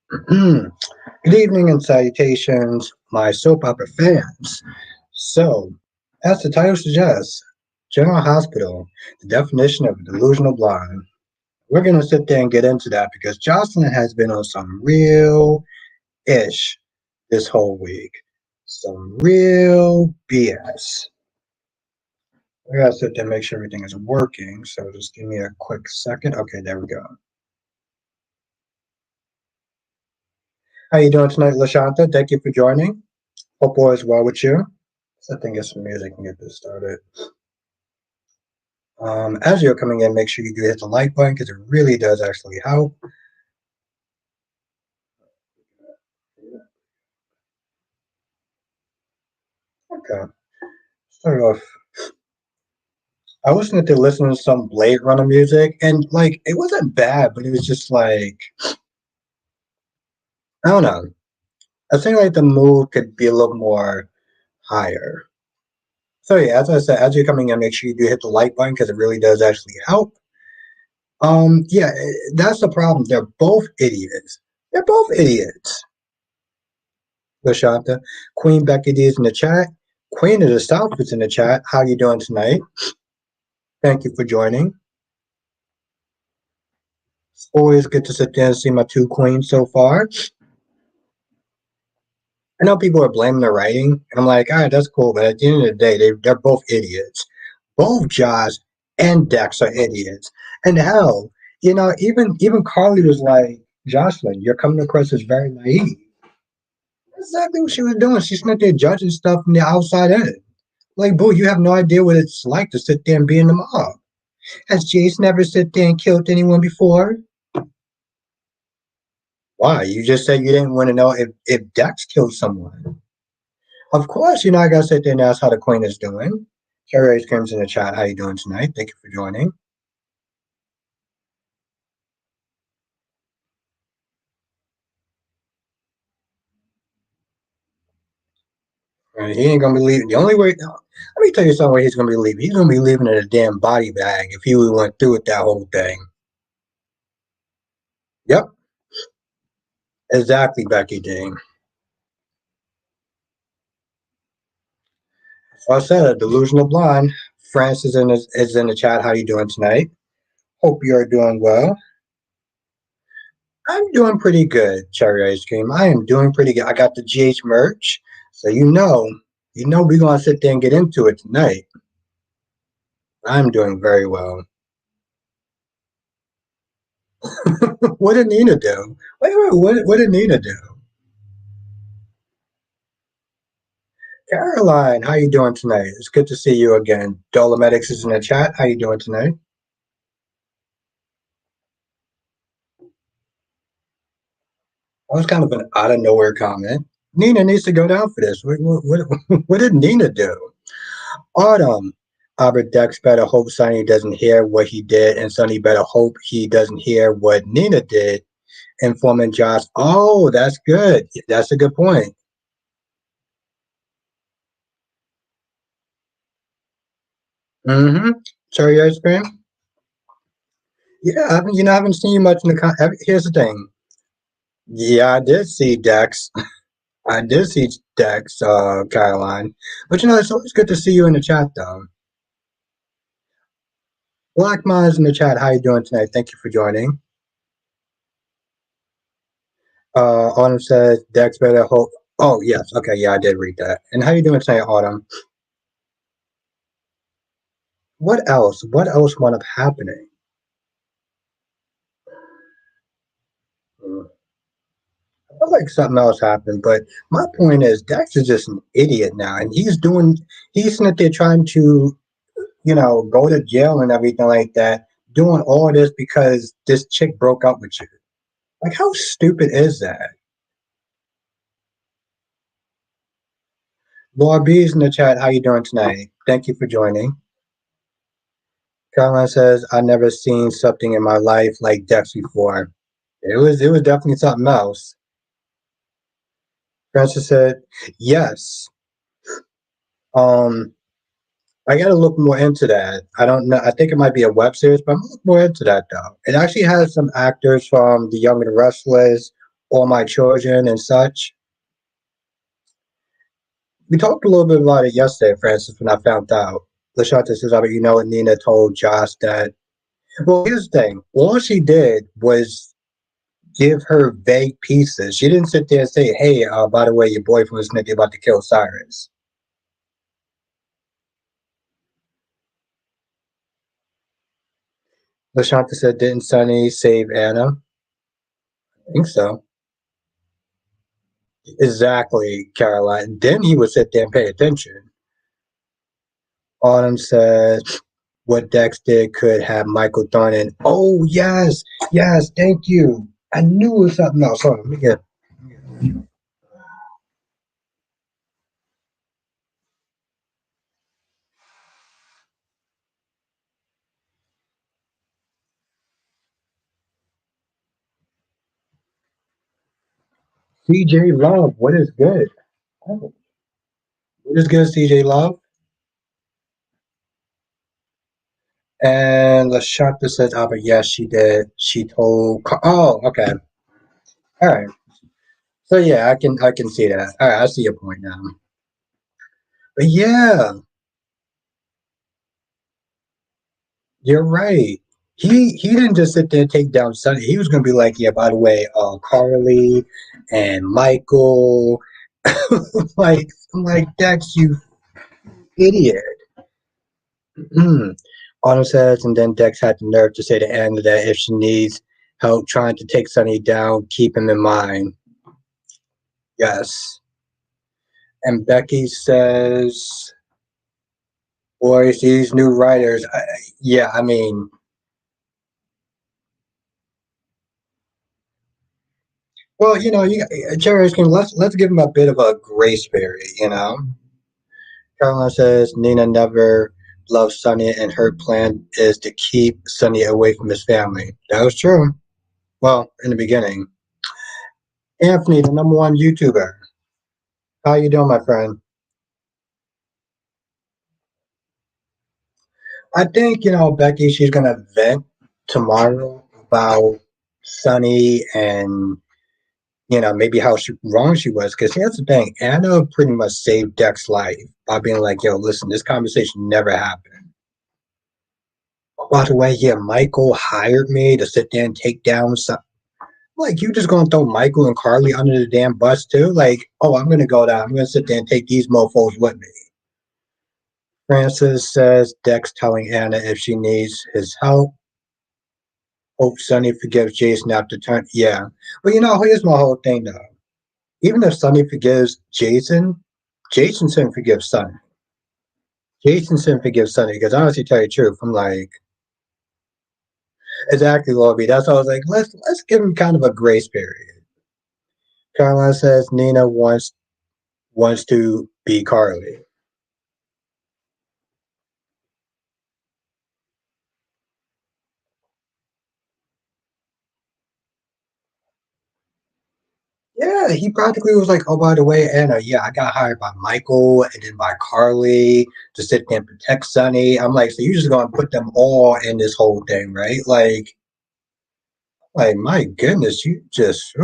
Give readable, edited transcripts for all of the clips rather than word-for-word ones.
Good evening and salutations, my soap opera fans. So, as the title suggests, General Hospital, the definition of a delusional blonde. We're going to sit there and get into that because Josslyn has been on some real ish this whole week. Some real BS. We gotta sit there and make sure everything is working. So just give me a quick second. Okay, there we go. How you doing tonight, Lashanta? Thank you for joining. Hope all is well with you. So I think get some music and get this started. As you're coming in, make sure you do hit the like button because it really does actually help. Okay, start off. I was listening to some Blade Runner music, and like it wasn't bad, but it was just like I don't know. I think like the mood could be a little more higher. So yeah, as I said, as you're coming in, make sure you do hit the like button because it really does actually help. Yeah, that's the problem. They're both idiots. They're both idiots. Lashanta, Queen Becky D is in the chat. Queen of the South is in the chat. How you doing tonight? Thank you for joining. It's always good to sit there and see my two queens so far. I know people are blaming the writing, and I'm like, all right, that's cool, but at the end of the day, they're both idiots. Both Josh and Dex are idiots. And hell, even Carly was like, Josslyn, you're coming across as very naive. That's exactly what she was doing. She's not there judging stuff from the outside in. Like, boo, you have no idea what it's like to sit there and be in the mob. Has Jace never sit there and killed anyone before? Why? You just said you didn't want to know if Dex killed someone. Of course, I gotta sit there and ask how the queen is doing. Carrie Ice Cream's in the chat. How you doing tonight? Thank you for joining. He ain't gonna be leaving. The only way, let me tell you something. Where he's gonna be leaving. He's gonna be leaving in a damn body bag if he went through with that whole thing. Yep, exactly, Becky Dean. So I said a delusional blonde. France is in the chat. How you doing tonight? Hope you're doing well. I'm doing pretty good, Cherry Ice Cream. I am doing pretty good. I got the GH merch, so we're gonna sit there and get into it tonight. I'm doing very well. What did Nina do? Wait, what did Nina do? Caroline, how you doing tonight? It's good to see you again. Dolomedics is in the chat. How you doing tonight? That was kind of an out of nowhere comment. Nina needs to go down for this. What did Nina do? Autumn. Albert Dex better hope Sonny doesn't hear what he did, and Sonny better hope he doesn't hear what Nina did. Informing Josh. Oh, that's good. That's a good point. Mm-hmm. Cherry ice cream. Yeah, I haven't seen you much in the. Here's the thing. Yeah, I did see Dex. I did see Dex, Caroline. But it's always good to see you in the chat, though. Black Minds in the chat. How you doing tonight? Thank you for joining. Autumn says Dex better hope. Oh yes, okay, yeah, I did read that. And how you doing tonight, Autumn? What else? What else wound up happening? I feel like something else happened, but my point is Dex is just an idiot now, and he's sitting there trying to, go to jail and everything like that, doing all this because this chick broke up with you. Like, how stupid is that? Laura B's in the chat. How you doing tonight? Thank you for joining. Caroline says, "I never seen something in my life like Dex before. It was definitely something else." Francis said, "Yes. Um, I got to look more into that. I don't know. I think it might be a web series, but I'm gonna look more into that though. It actually has some actors from The Young and Restless, all my children and such. We talked a little bit about it yesterday, Francis, when I found out. Lashanta says, I mean, you know what Nina told Josh that. Well, here's the thing. All she did was give her vague pieces. She didn't sit there and say, hey, by the way, your boyfriend was maybe about to kill Cyrus. Lashanta said, didn't Sonny save Anna? I think so. Exactly, Caroline. Then he would sit there and pay attention. Autumn said, what Dex did could have Michael done. And oh, yes, yes, thank you. I knew it was something else. Hold on, let me get CJ Love. What is good? Oh, what is good, CJ Love? And Lashanta says, oh, but yes, she did. She told. Oh, okay. All right. So yeah, I can see that. All right, I see your point now. But yeah, you're right. He didn't just sit there and take down Sonny. He was gonna be like, yeah, by the way, Carly and Michael, like Dex, you idiot. Mm. Autumn says, and then Dex had the nerve to say to Anna that if she needs help trying to take Sonny down, keep him in mind. Yes. And Becky says, boys, these new writers, yeah, I mean, well, Jerry King, let's give him a bit of a grace period. Caroline says Nina never loved Sonny, and her plan is to keep Sonny away from his family. That was true. Well, in the beginning. Anthony, the number one YouTuber. How you doing, my friend? I think, Becky, she's gonna vent tomorrow about Sonny and maybe how wrong she was. Because here's the thing, Anna pretty much saved Dex's life by being like, yo, listen, this conversation never happened. By the way, yeah, Michael hired me to sit there and take down some. Like, you just gonna throw Michael and Carly under the damn bus too? Like, oh, I'm gonna go down. I'm gonna sit there and take these mofos with me. Francis says Dex telling Anna if she needs his help. Hope Sonny forgives Jason after turn. Yeah, but here's my whole thing though. Even if Sonny forgives Jason, Jason shouldn't forgive Sonny. Jason shouldn't forgive Sonny because honestly, tell you the truth, I'm like, exactly, Lobby. That's why I was like, let's give him kind of a grace period. Caroline says Nina wants to be Carly. Yeah, he practically was like, oh, by the way, Anna, yeah, I got hired by Michael and then by Carly to sit there and protect Sonny. I'm like, so you just gonna put them all in this whole thing, right? Like my goodness, you just,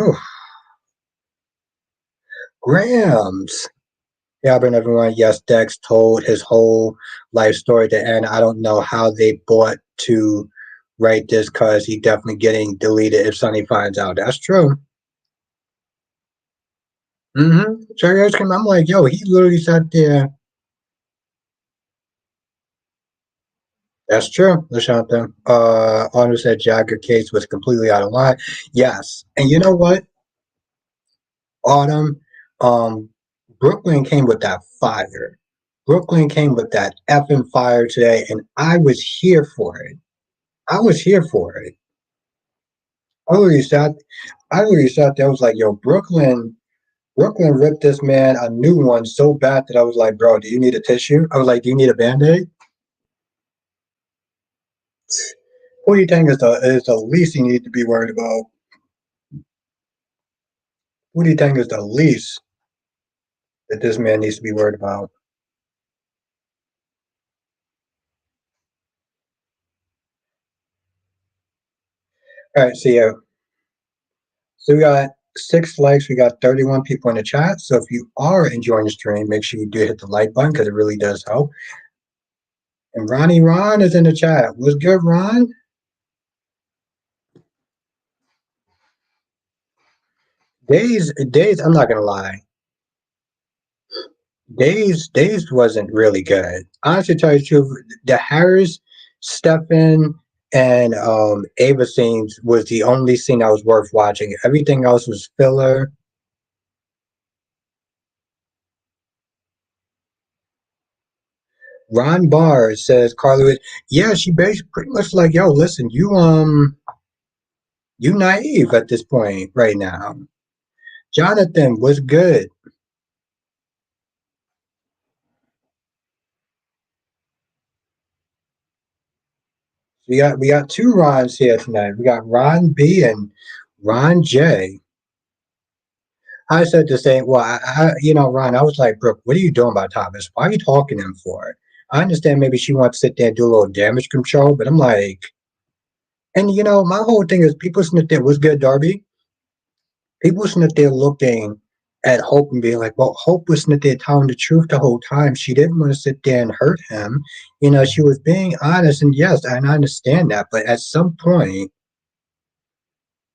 Grams. Yeah, but everyone, yes, Dex told his whole life story to Anna. I don't know how they bought to write this because he definitely getting deleted if Sonny finds out. That's true. Mm-hmm. I'm like, yo, he literally sat there. That's true, Lashanta. Honor said Jagger case was completely out of line. Yes. And you know what, Autumn? Um, Brooklyn came with that fire. Brooklyn came with that effing fire today, and I was here for it. I was here for it. I literally sat I literally sat there, I was like, yo, Brooklyn ripped this man a new one so bad that I was like, bro, do you need a tissue? I was like, do you need a band-aid? Who do you think is the least you need to be worried about? Who do you think is the least that this man needs to be worried about? All right, so yeah, so we got 6 likes. We got 31 people in the chat. So if you are enjoying the stream, make sure you do hit the like button because it really does help. And Ronnie Ron is in the chat. What's good, Ron? Days, I'm not gonna lie. Days wasn't really good. Honestly, to tell you the truth, the Harris, Stefan, and Ava scenes was the only scene that was worth watching. Everything else was filler. Ron Barr says Carly, yeah, she basically pretty much like, yo, listen, you naive at this point right now. Jonathan was good. We got two Rons here tonight. We got Ron B and Ron J. I said the same. Well, Ron, I was like, Brooke, what are you doing about Thomas? Why are you talking to him for? I understand maybe she wants to sit there and do a little damage control, but I'm like, and my whole thing is people sitting there, what's good, Darby? People sitting there looking at Hope and being like, well, Hope was sitting there telling the truth the whole time. She didn't want to sit there and hurt him. She was being honest, and yes, and I understand that, but at some point,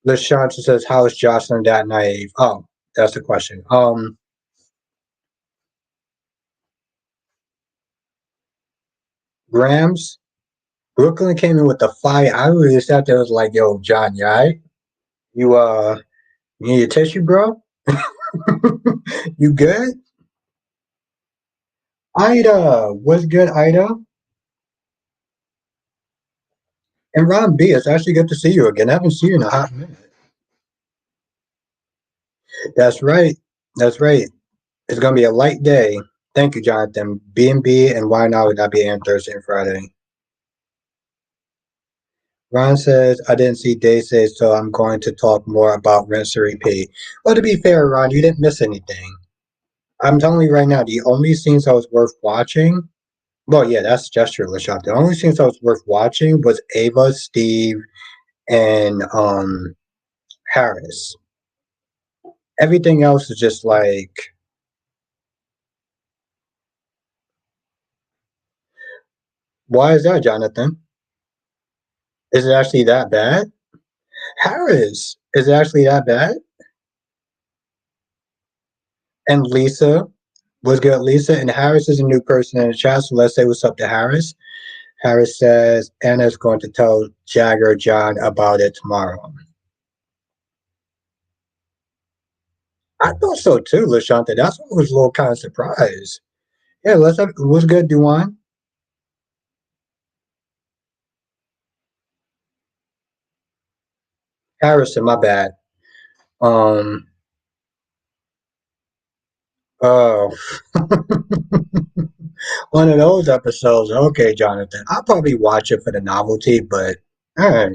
Liz Johnson says, how is Josslyn that naive? Oh, that's the question. Grams, Brooklyn came in with the fire. I really sat there was like, yo, John, you all right? You need a tissue, bro? You good? Ida, what's good, Ida? And Ron B, it's actually good to see you again. I haven't seen you in a hot minute. That's right. That's right. It's gonna be a light day. Thank you, Jonathan. B&B and why not would not be on Thursday and Friday. Ron says, I didn't see Day say, so I'm going to talk more about rinse and repeat. Well, to be fair, Ron, you didn't miss anything. I'm telling you right now, the only scenes I was worth watching, well, yeah, that's gestureless shot. The only scenes I was worth watching was Ava, Steve, and Harris. Everything else is just like, why is that, Jonathan? Is it actually that bad? Harris, is it actually that bad? And Lisa, was good, Lisa. And Harris is a new person in the chat, so let's say what's up to Harris. Harris says Anna's going to tell Jagger John about it tomorrow. I thought so too, Lashanta. That's what was a little kind of surprised. Yeah, let's have what's good, Duan? Harrison, my bad. Um oh one of those episodes. Okay, Jonathan. I'll probably watch it for the novelty, but all right.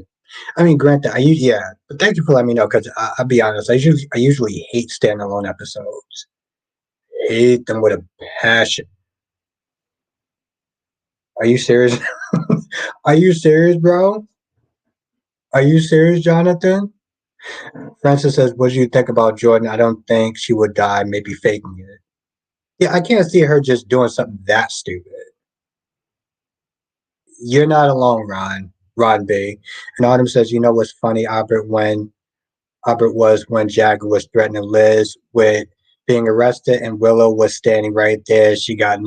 I mean, granted, yeah, but thank you for letting me know because I'll be honest, I usually hate standalone episodes. Hate them with a passion. Are you serious? Are you serious, bro? Are you serious, Jonathan? Francis says, what do you think about Jordan? I don't think she would die, maybe faking it. Yeah, I can't see her just doing something that stupid. You're not alone, Ron B. And Autumn says, you know what's funny, Albert was when Jagger was threatening Liz with being arrested and Willow was standing right there. She got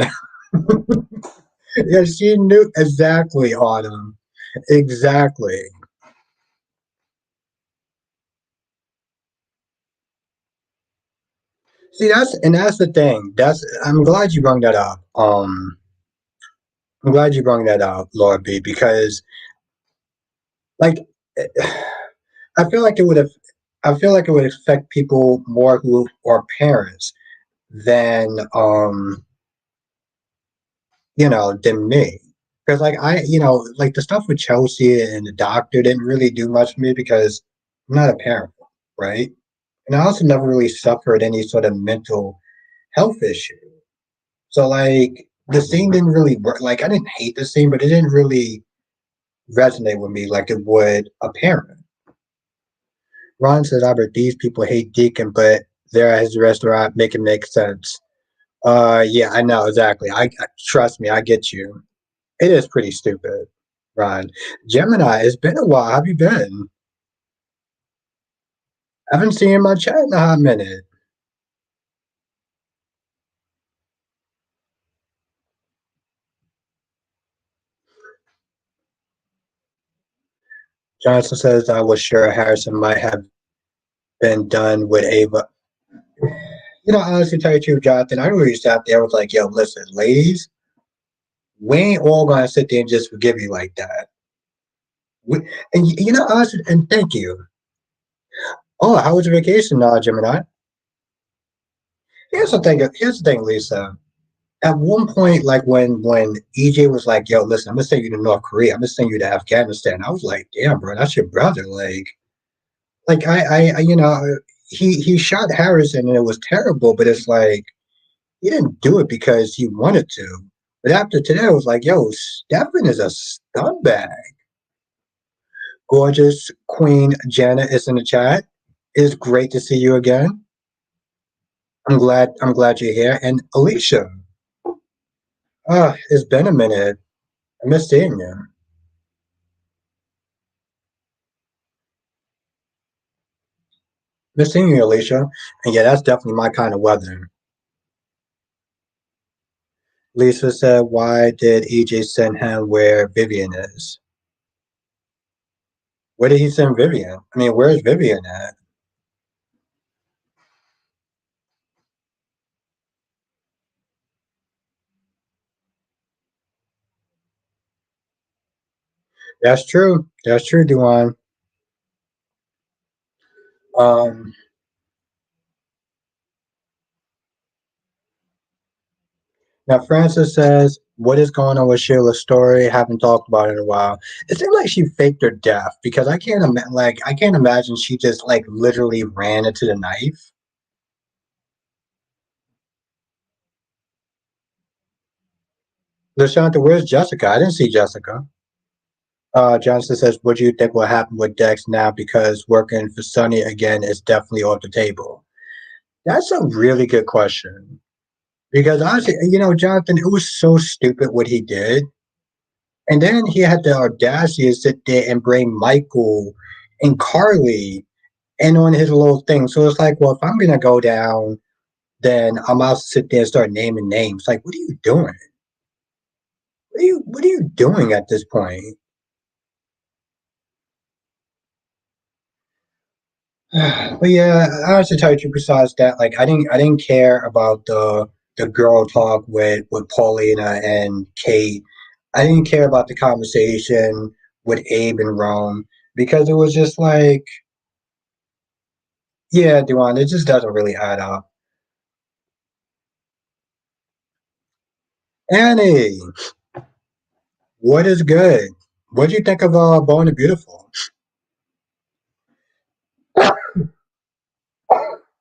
yeah, she knew exactly, Autumn. Exactly. See, that's the thing. I'm glad you brought that up. I'm glad you brought that up, Laura B, because like I feel like it would have I feel like it would affect people more who are parents than than me. Because like like the stuff with Chelsea and the doctor didn't really do much for me because I'm not a parent, right? And I also never really suffered any sort of mental health issue. So like the scene didn't really work. Like I didn't hate the scene, but it didn't really resonate with me like it would a parent. Ron says, Albert, these people hate Deacon, but they're at his restaurant, make it make sense. Yeah, I know exactly. Trust me, I get you. It is pretty stupid, Ron. Gemini, it's been a while. How have you been? I haven't seen you in my chat in a hot minute. Johnson says, I was sure Harrison might have been done with Ava. Honestly, tell you the truth, Jonathan, I really sat there. I was like, yo, listen, ladies, we ain't all gonna sit there and just forgive you like that. We, honestly, and thank you. Oh, how was your vacation, Gemini? Here's the thing, Lisa. At one point, like when EJ was like, "Yo, listen, I'm gonna send you to North Korea. I'm gonna send you to Afghanistan." I was like, "Damn, bro, that's your brother." Like he shot Harrison and it was terrible, but it's like he didn't do it because he wanted to. But after today, I was like, "Yo, Stefan is a scumbag." Gorgeous Queen Janet is in the chat. It's great to see you again. I'm glad you're here. And Alicia, it's been a minute. I miss seeing you. Miss seeing you, Alicia. And yeah, that's definitely my kind of weather. Lisa said, why did EJ send him where Vivian is? Where did he send Vivian? I mean, where's Vivian at? That's true. That's true, Duan. Um, Now Francis says, what is going on with Sheila's story? Haven't talked about it in a while. It seems like she faked her death because I can't imagine she just like literally ran into the knife. Lashanta, where's Jessica? I didn't see Jessica. Johnson says, what do you think will happen with Dex now? Because working for Sunny again is definitely off the table. That's a really good question. Because honestly, Jonathan, it was so stupid what he did. And then he had the audacity to sit there and bring Michael and Carly in on his little thing. So it's like, well, if I'm gonna go down, then I'm out to sit there and start naming names. Like, what are you doing? What are you doing at this point? But yeah, I have to tell you besides that, like I didn't care about the girl talk with Paulina and Kate. I didn't care about the conversation with Abe and Rome because it was just like, yeah, Duane, it just doesn't really add up. Annie, what is good? What do you think of Born and Beautiful?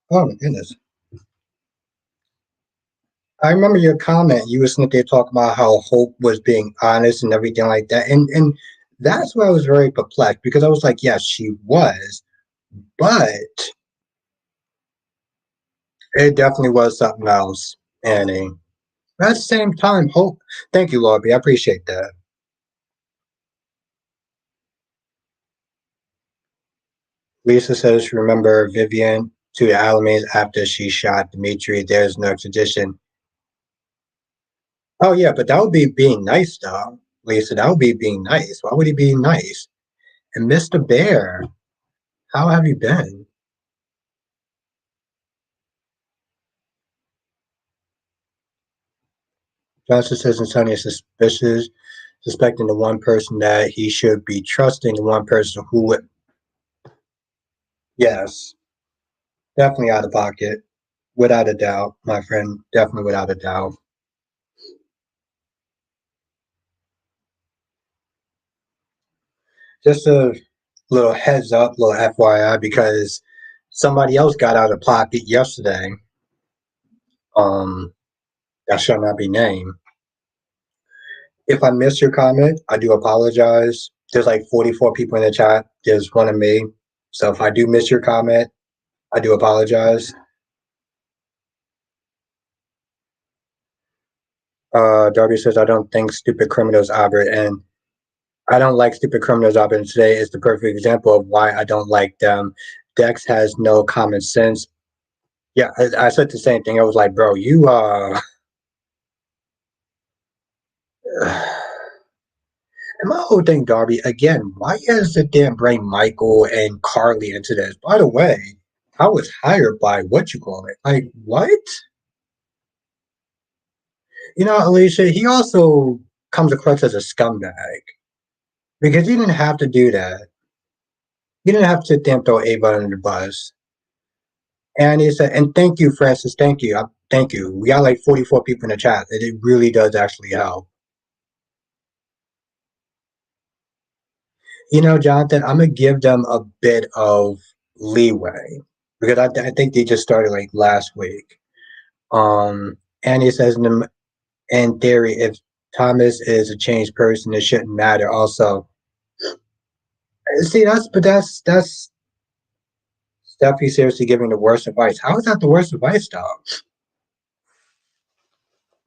Oh my goodness. I remember your comment. You were sitting there talking about how Hope was being honest and everything like that. And that's where I was very perplexed because I was like, yes, she was, but it definitely was something else, Annie. But at the same time, Hope, thank you, Lorby. I appreciate that. Lisa says, remember Vivian to the Alamein after she shot Dimitri. There's no extradition. Oh, yeah, but that would be being nice, though. Lisa, that would be being nice. Why would he be nice? And Mr. Bear, how have you been? Johnson says Antonio is suspicious, suspecting the one person that he should be trusting, the one person who would, yes, definitely out of pocket, without a doubt, my friend, definitely without a doubt. Just a little heads up, little FYI, because somebody else got out of pocket yesterday. Um, that shall not be named. If I missed your comment, I do apologize. There's like 44 people in the chat. There's one of me. So if I do miss your comment, I do apologize. Darby says, I don't think stupid criminals operate, and I don't like stupid criminals operate. Today is the perfect example of why I don't like them. Dex has no common sense. Yeah, I said the same thing. I was like, bro, you and my whole thing, Darby, again, why you gotta sit there and bring Michael and Carly into this? By the way, I was hired by what you call it. Like, what? You know, Alicia, he also comes across as a scumbag because he didn't have to do that. He didn't have to sit there and throw Ava under the bus. And he said, and thank you, Francis. Thank you. Thank you. We got like 44 people in the chat, and it really does actually help. You know, Jonathan, I'm going to give them a bit of leeway because I think they just started like last week. And he says, in theory, if Thomas is a changed person, it shouldn't matter. Also, see, that's Steffi seriously giving the worst advice. How is that the worst advice, though?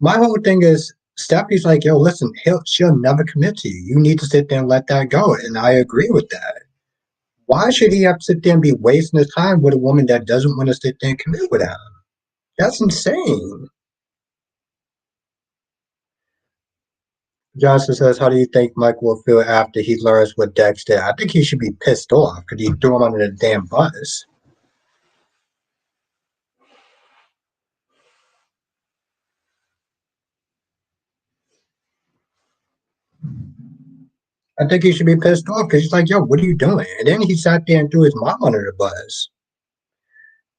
My whole thing is Steffi's like, yo, listen, she'll never commit to you. You need to sit there and let that go. And I agree with that. Why should he have to sit there and be wasting his time with a woman that doesn't want to sit there and commit with him? That's insane. Johnson says, how do you think Mike will feel after he learns what Dex did? I think he should be pissed off because he threw him under the damn bus. I think he should be pissed off because he's like, yo, what are you doing? And then he sat there and threw his mom under the bus.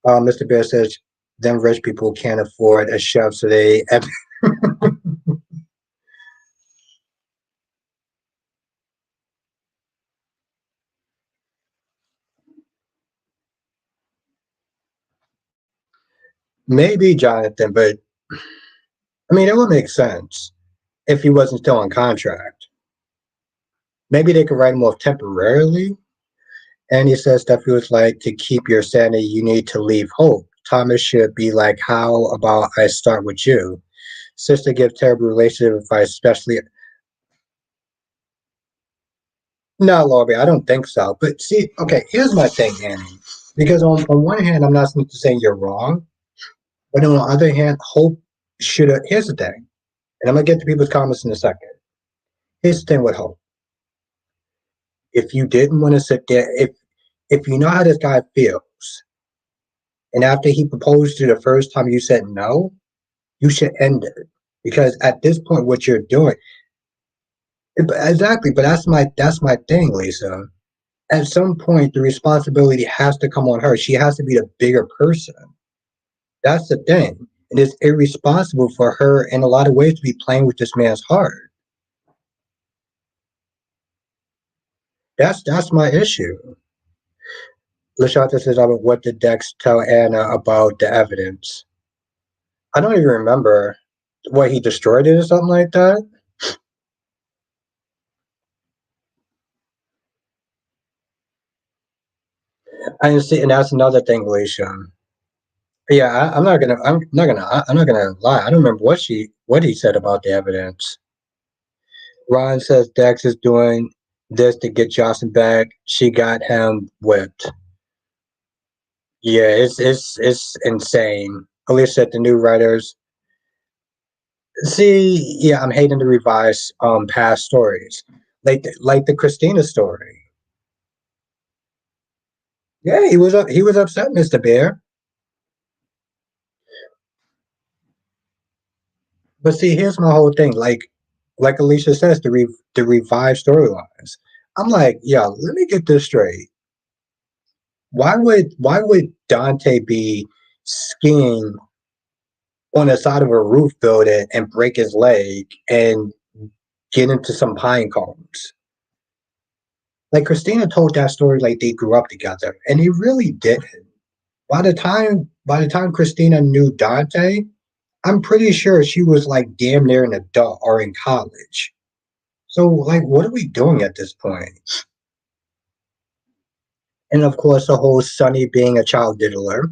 Mr. Bear says, them rich people can't afford a chef, so they. Maybe Jonathan, but I mean, it would make sense if he wasn't still on contract. Maybe they could write him off temporarily. And he says that feels like to keep your sanity, you need to leave hope. Thomas should be like, how about I start with you? Sister give terrible relationship advice, especially. No, Laurie, I don't think so. But see, okay, here's my thing, Annie. Because on one hand, I'm not saying you're wrong, but on the other hand, hope should have. Here's the thing, and I'm gonna get to people's comments in a second. Here's the thing with hope. If you didn't want to sit there, if you know how this guy feels, and after he proposed to you the first time you said no, you should end it. Because at this point, what you're doing, exactly. But that's my thing, Lisa. At some point, the responsibility has to come on her. She has to be the bigger person. That's the thing. And it's irresponsible for her in a lot of ways to be playing with this man's heart. That's my issue. Lashata says, what did Dex tell Anna about the evidence? I don't even remember what he destroyed it or something like that. I see, and that's another thing, Alicia. Yeah, I'm not gonna lie. I don't remember what he said about the evidence. Ron says Dex is doing this to get Josslyn back. She got him whipped. Yeah, it's insane. Alicia said the new writers. See, yeah, I'm hating to revise past stories, like the Christina story. Yeah, he was upset, Mr. Bear. But see, here's my whole thing. Like Alicia says, the revive storylines. I'm like, yeah, let me get this straight. Why would Dante be skiing on the side of a roof building and break his leg and get into some pine cones? Like Christina told that story like they grew up together, and he really didn't. By the time Christina knew Dante, I'm pretty sure she was like damn near an adult or in college. So like, what are we doing at this point? And of course, the whole Sonny being a child diddler.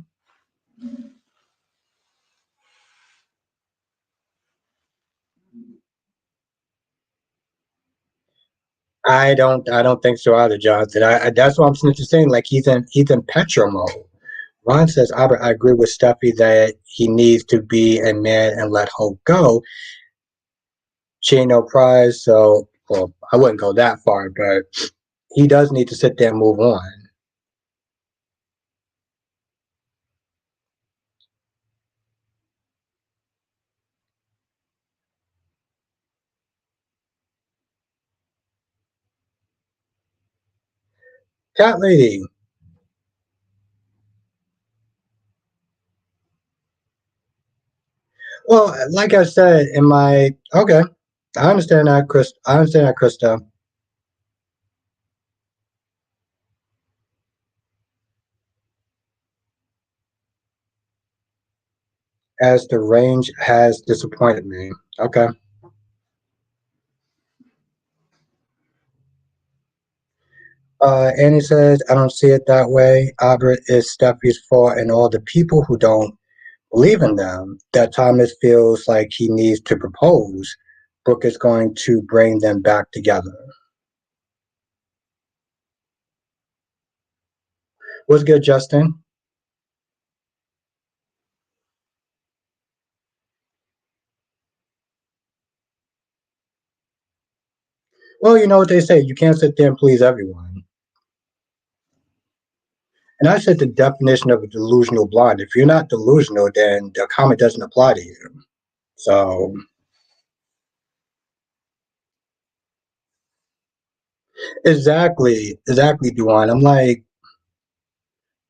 I don't think so either, Jonathan. That's what I'm just saying. Like he's in petrol mode. Ron says, Albert, I agree with Steffi that he needs to be a man and let Hope go. She ain't no prize, so well, I wouldn't go that far, but he does need to sit there and move on. Cat lady. Well, like I said in my okay, I understand that, Chris. I understand that, Krista. As the range has disappointed me. Okay. Annie says, I don't see it that way. Albert is Steffi's fault and all the people who don't believe in them. That Thomas feels like he needs to propose. Brooke is going to bring them back together. What's good, Justin? Well, you know what they say. You can't sit there and please everyone. And I said the definition of a delusional blonde. If you're not delusional, then the comment doesn't apply to you. So, exactly, Duane. I'm like,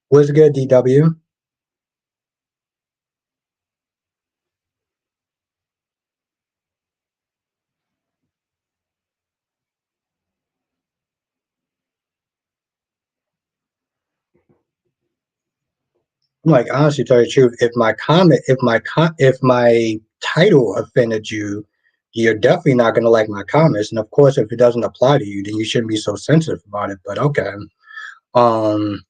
what's good, DW? I'm like, honestly, tell you the truth, if my title offended you, you're definitely not gonna like my comments. And of course, if it doesn't apply to you, then you shouldn't be so sensitive about it. But okay. Um.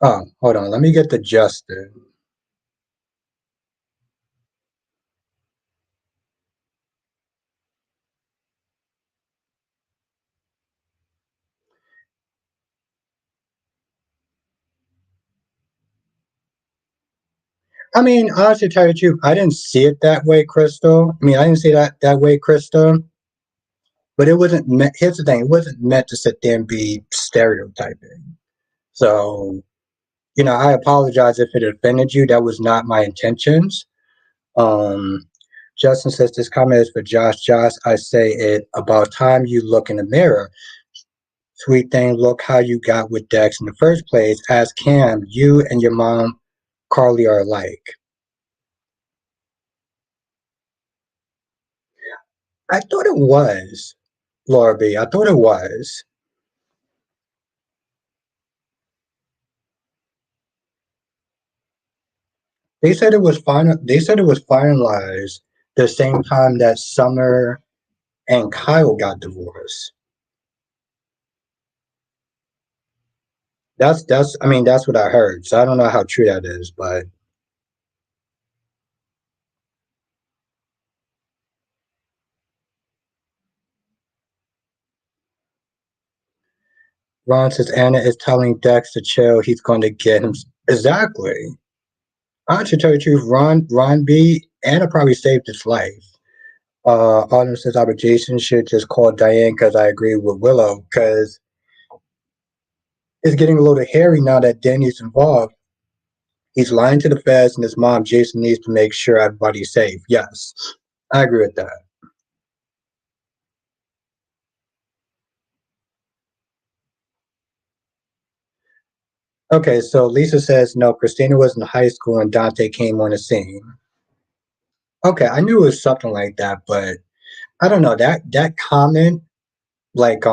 Oh, hold on. Let me get the Justin. I mean, honestly, tell you the truth, I didn't see it that way, Crystal. I mean, I didn't see that way, Crystal. But it wasn't meant. Here's the thing: it wasn't meant to sit there and be stereotyping. So, I apologize if it offended you. That was not my intentions. Um, Justin says this comment is for Josh. Josh, I say it about time you look in the mirror. Sweet thing, look how you got with Dex in the first place. Ask Cam, you and your mom, Carly, are alike. I thought it was, Laura B. I thought it was. They said it was finalized the same time that Summer and Kyle got divorced. That's I mean that's what I heard. So I don't know how true that is, but Ron says Anna is telling Dex to chill. He's going to get him exactly. I should tell you the truth. Ron B. Anna probably saved his life. Autumn says Albert Jason should just call Diane because I agree with Willow because it's getting a little hairy now that Danny's involved. He's lying to the feds and his mom, Jason, needs to make sure everybody's safe. Yes, I agree with that. Okay, so Lisa says no, Christina was in high school and Dante came on the scene. Okay, I knew it was something like that, but I don't know. That comment like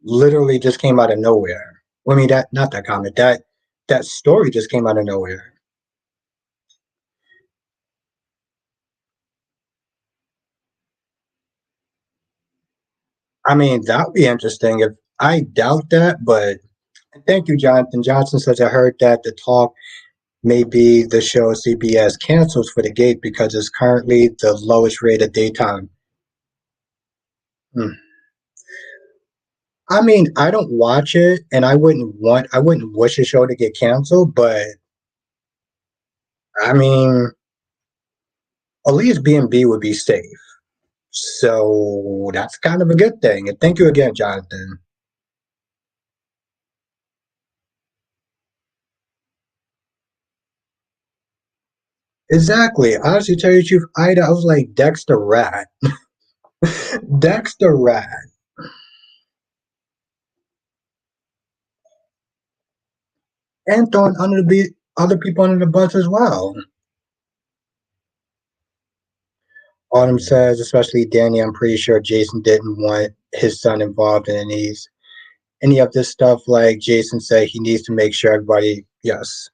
literally just came out of nowhere. I mean that not that comment, that story just came out of nowhere. I mean, that would be interesting. If I doubt that, but thank you, Jonathan. Johnson says I heard that the talk may be the show CBS cancels for the gate because it's currently the lowest rated daytime. Hmm. I mean, I don't watch it, and I wouldn't wish a show to get canceled, but I mean, at least B&B would be safe. So that's kind of a good thing. And thank you again, Jonathan. Exactly. Honestly, tell you the truth, I was like Dexter Rat. Dexter Rat. And throwing other people under the bus as well. Autumn says, especially Danny, I'm pretty sure Jason didn't want his son involved in any of this stuff. Like Jason said, he needs to make sure everybody, yes.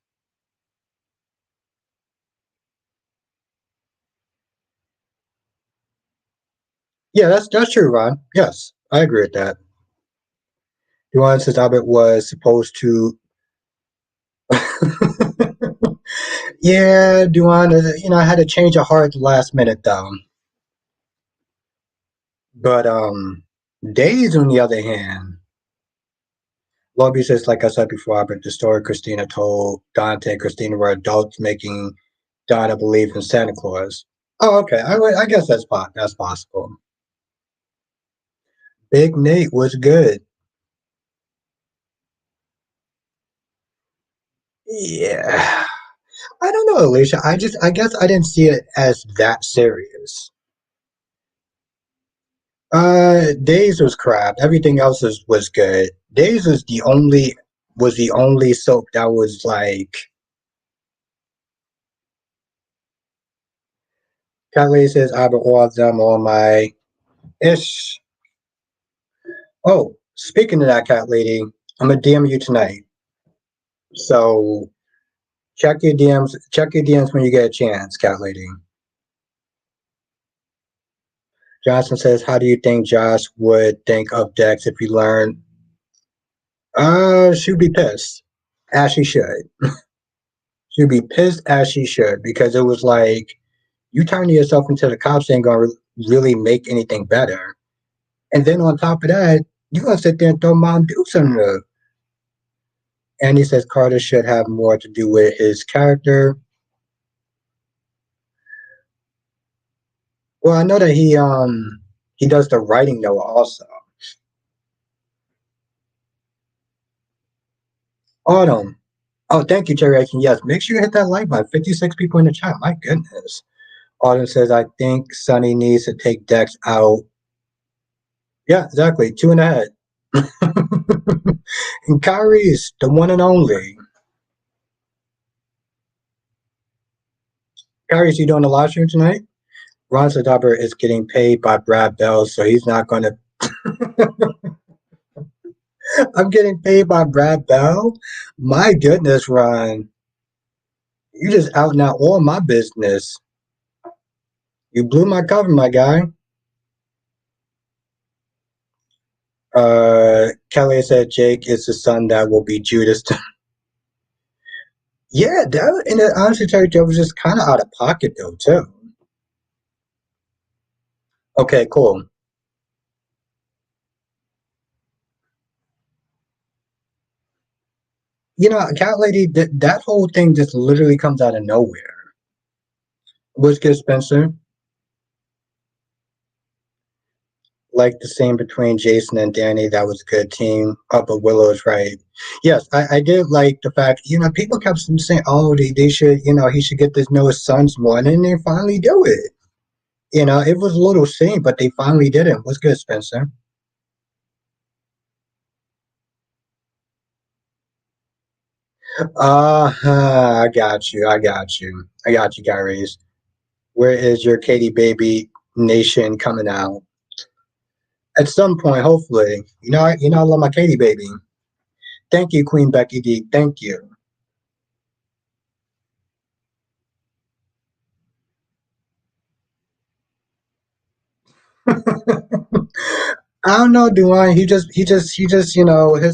Yeah, that's true, Ron. Yes, I agree with that. Duane says Albert was supposed to. Yeah, Duane, I had to change a heart last minute though. But Days, on the other hand, Lobby says, like I said before, but the story Christina told Dante and Christina were adults making Donna believe in Santa Claus. Oh, okay. I guess that's possible. Big Nate was good. Yeah. I don't know, Alicia. I guess I didn't see it as that serious. Days was crap. Everything else was good. Days was the only soap that was like Kelly says I have all of them on my ish. Oh, speaking of that cat lady, I'm gonna DM you tonight. So check your DMs when you get a chance, cat lady. Johnson says, how do you think Josh would think of Dex if he learned? She'd be pissed. As she should. She'd be pissed as she should because it was like you turning yourself into the cops ain't gonna really make anything better. And then on top of that, you're gonna sit there and throw Mom Dukes on the. And he says Carter should have more to do with his character. Well, I know that he does the writing though also. Autumn. Oh, thank you, Terry. Yes, make sure you hit that like button. 56 people in the chat. My goodness. Autumn says, I think Sonny needs to take Dex out. Yeah, exactly. Two in the head. And Kyrie's the one and only. Kyrie's, you doing the live stream tonight? Ron Sadabber is getting paid by Brad Bell, so he's not going to. I'm getting paid by Brad Bell? My goodness, Ron. You just out now all my business. You blew my cover, my guy. Kelly said Jake is the son that will be Judas. Yeah, that and honestly, tell you, that was just kind of out of pocket though, too. Okay, cool. Cat Lady, that whole thing just literally comes out of nowhere. What's good, Spencer? Like the scene between Jason and Danny, that was a good team. But Willow's right. Yes, I did like the fact, people kept saying, oh, they should, he should get this Noah's Sons one, and they finally do it. It was a little scene, but they finally did it. What's good, Spencer? I got you. I got you. I got you, Gary's. Where is your Katie Baby Nation coming out? At some point, hopefully. I love my Katie Baby. Thank you, Queen Becky D. Thank you. I don't know, Duane. He just hits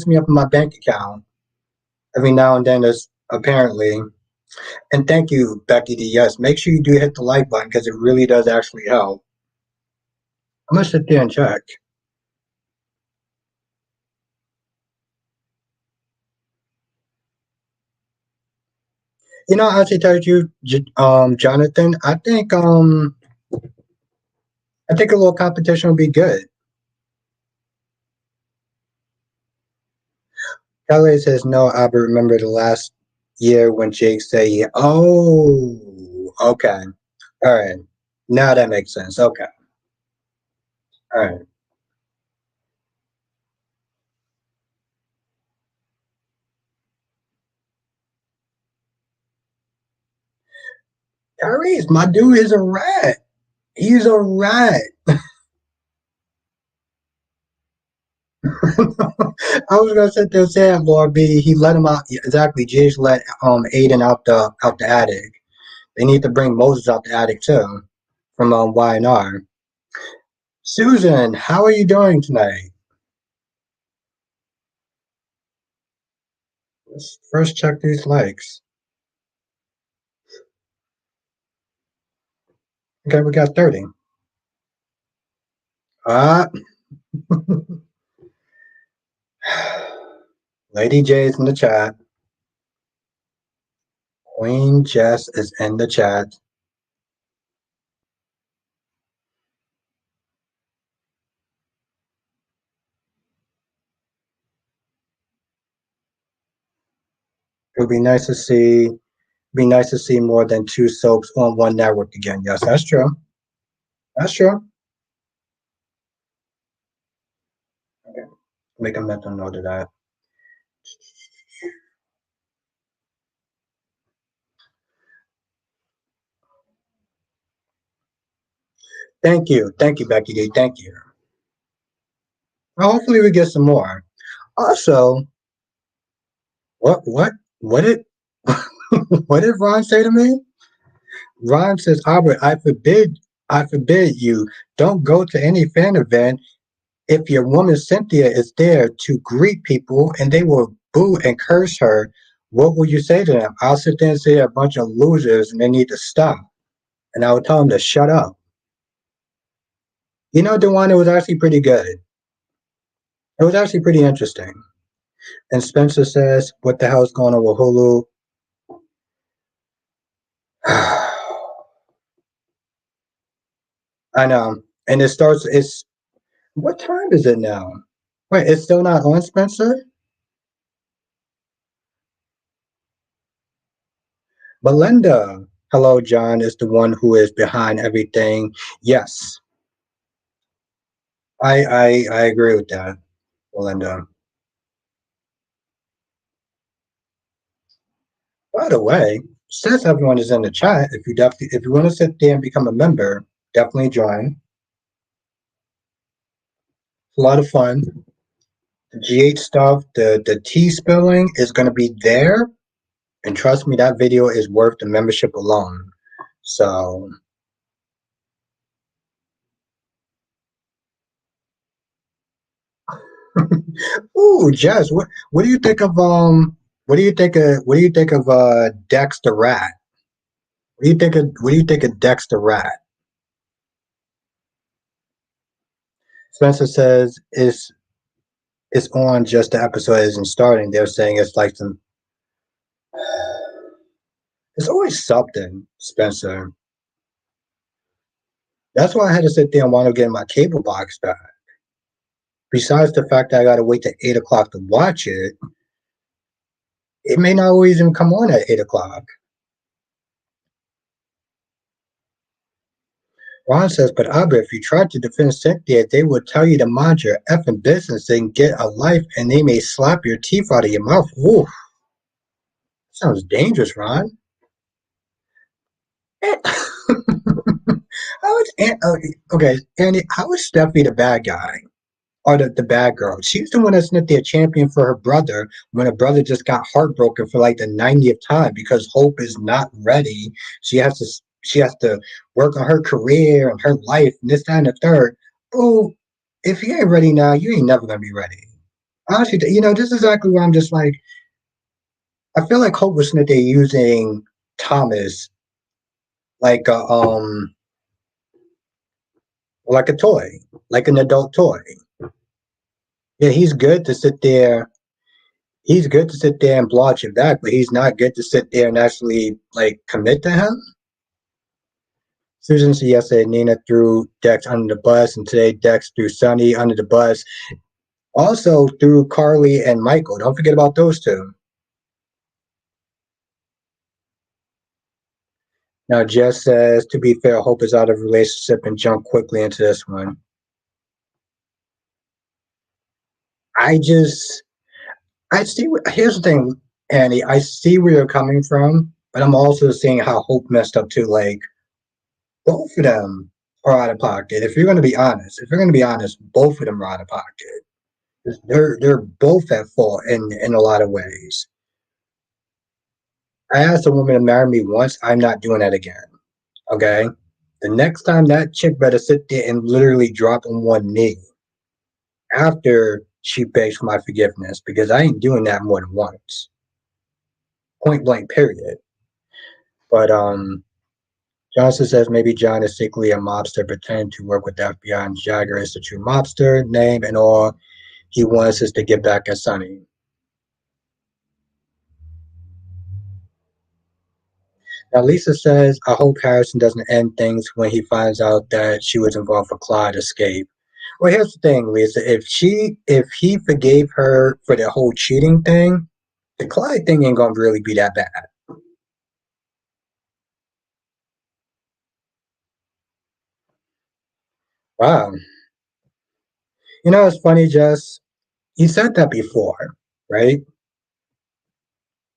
me up in my bank account every now and then. As apparently, and thank you, Becky D. Yes, make sure you do hit the like button because it really does actually help. I'm gonna sit there and check. I actually tell you, Jonathan. I think a little competition would be good. Kelly says no. I remember the last year when Jake said, yeah. "Oh, okay, all right, now that makes sense." Okay, all right. Tyrese, my dude is a rat. He's a rat. I was gonna sit there and say, Lord B, he let him out. Exactly, Jake let Aiden out the attic. They need to bring Moses out the attic too, from Y&R. Susan, how are you doing tonight? Let's first check these likes. Okay, we got 30. Ah, Lady J is in the chat. Queen Jess is in the chat. It would be nice to see more than two soaps on one network again. Yes, that's true. That's true. Okay. Make a mental note of that. Thank you, Becky D. Thank you. Well, hopefully we get some more. Also, what did what did Ron say to me? Ron says, Albert, I forbid you. Don't go to any fan event if your woman Cynthia is there to greet people and they will boo and curse her. What will you say to them? I'll sit there and say they're a bunch of losers and they need to stop. And I would tell them to shut up. The one that was actually pretty good. It was actually pretty interesting. And Spencer says, what the hell is going on with Hulu? I know. And what time is it now? Wait, it's still not on, Spencer? Belinda, hello, John, is the one who is behind everything. Yes, I agree with that, Belinda. By the way, since everyone is in the chat, if you want to sit there and become a member, definitely join. It's a lot of fun. The GH stuff, the tea spilling is going to be there, and trust me, that video is worth the membership alone. So, ooh, Jess, what do you think of Dex the Rat? What do you think of Dex the Rat? Spencer says it's on, just the episode isn't starting. They're saying it's like some. It's always something, Spencer. That's why I had to sit there and want to get my cable box back. Besides the fact that I got to wait till 8 o'clock to watch it, it may not always even come on at 8 o'clock. Ron says, but Abba, if you try to defend Cynthia, they will tell you to mind your effing business and get a life, and they may slap your teeth out of your mouth. Ooh, sounds dangerous, Ron. How is okay, Andy? How is Steffi the bad guy or the bad girl? She's the one that's not the champion for her brother when her brother just got heartbroken for like the 90th time because Hope is not ready. She has to she has to work on her career and her life and this, that, and the third. Oh, if you ain't ready now, you ain't never gonna be ready. Honestly, this is exactly why I'm just like, I feel like Hope was Smith they using Thomas like like a toy, like an adult toy. Yeah, he's good to sit there. He's good to sit there and blotch it back, but he's not good to sit there and actually like commit to him. Susan said yesterday Nina threw Dex under the bus, and today Dex threw Sonny under the bus. Also threw Carly and Michael. Don't forget about those two. Now Jess says, to be fair, Hope is out of relationship and jumped quickly into this one. I just, I see. Here's the thing, Annie. I see where you're coming from, but I'm also seeing how Hope messed up too. Like both of them are out of pocket. If you're going to be honest, both of them are out of pocket. They're both at fault in a lot of ways. I asked a woman to marry me once. I'm not doing that again. Okay. The next time that chick better sit there and literally drop on one knee after she begs for my forgiveness because I ain't doing that more than once. Point blank, period. But Johnson says maybe John is secretly a mobster pretending to work with the FBI and Jagger is the true mobster, name and all. He wants us to get back at Sonny. Now Lisa says, I hope Harrison doesn't end things when he finds out that she was involved for Clyde escape. Well, here's the thing, Lisa. If he forgave her for the whole cheating thing, the Clyde thing ain't gonna really be that bad. Wow. It's funny, Jess. You said that before, right?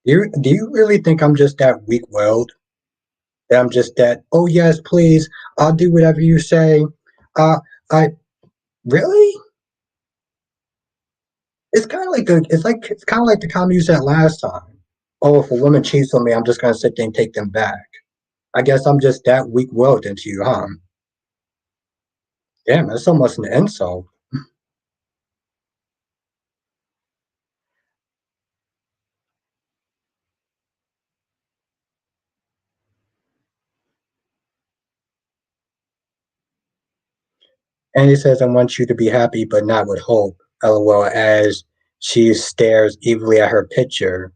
Do you really think I'm just that weak-willed? That I'm just that? Oh yes, please. I'll do whatever you say. Uh, I really? It's kind of like the comment you said last time. Oh, if a woman cheats on me, I'm just gonna sit there and take them back. I guess I'm just that weak-willed into you, huh? Damn, that's almost an insult. And he says, I want you to be happy, but not with hope. LOL, as she stares evilly at her picture.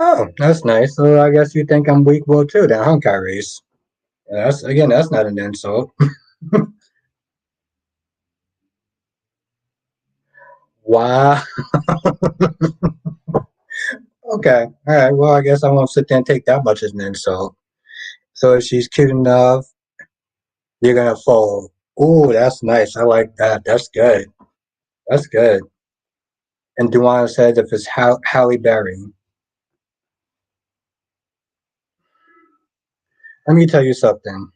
Oh, that's nice. So I guess you think I'm weak willed too, then, huh, Kyrie's? That's not an insult. Wow. Okay. All right. Well, I guess I won't sit there and take that much as an insult. So if she's cute enough, you're gonna fold. Ooh, that's nice. I like that. That's good. That's good. And Duana said if it's Halle Berry. Let me tell you something.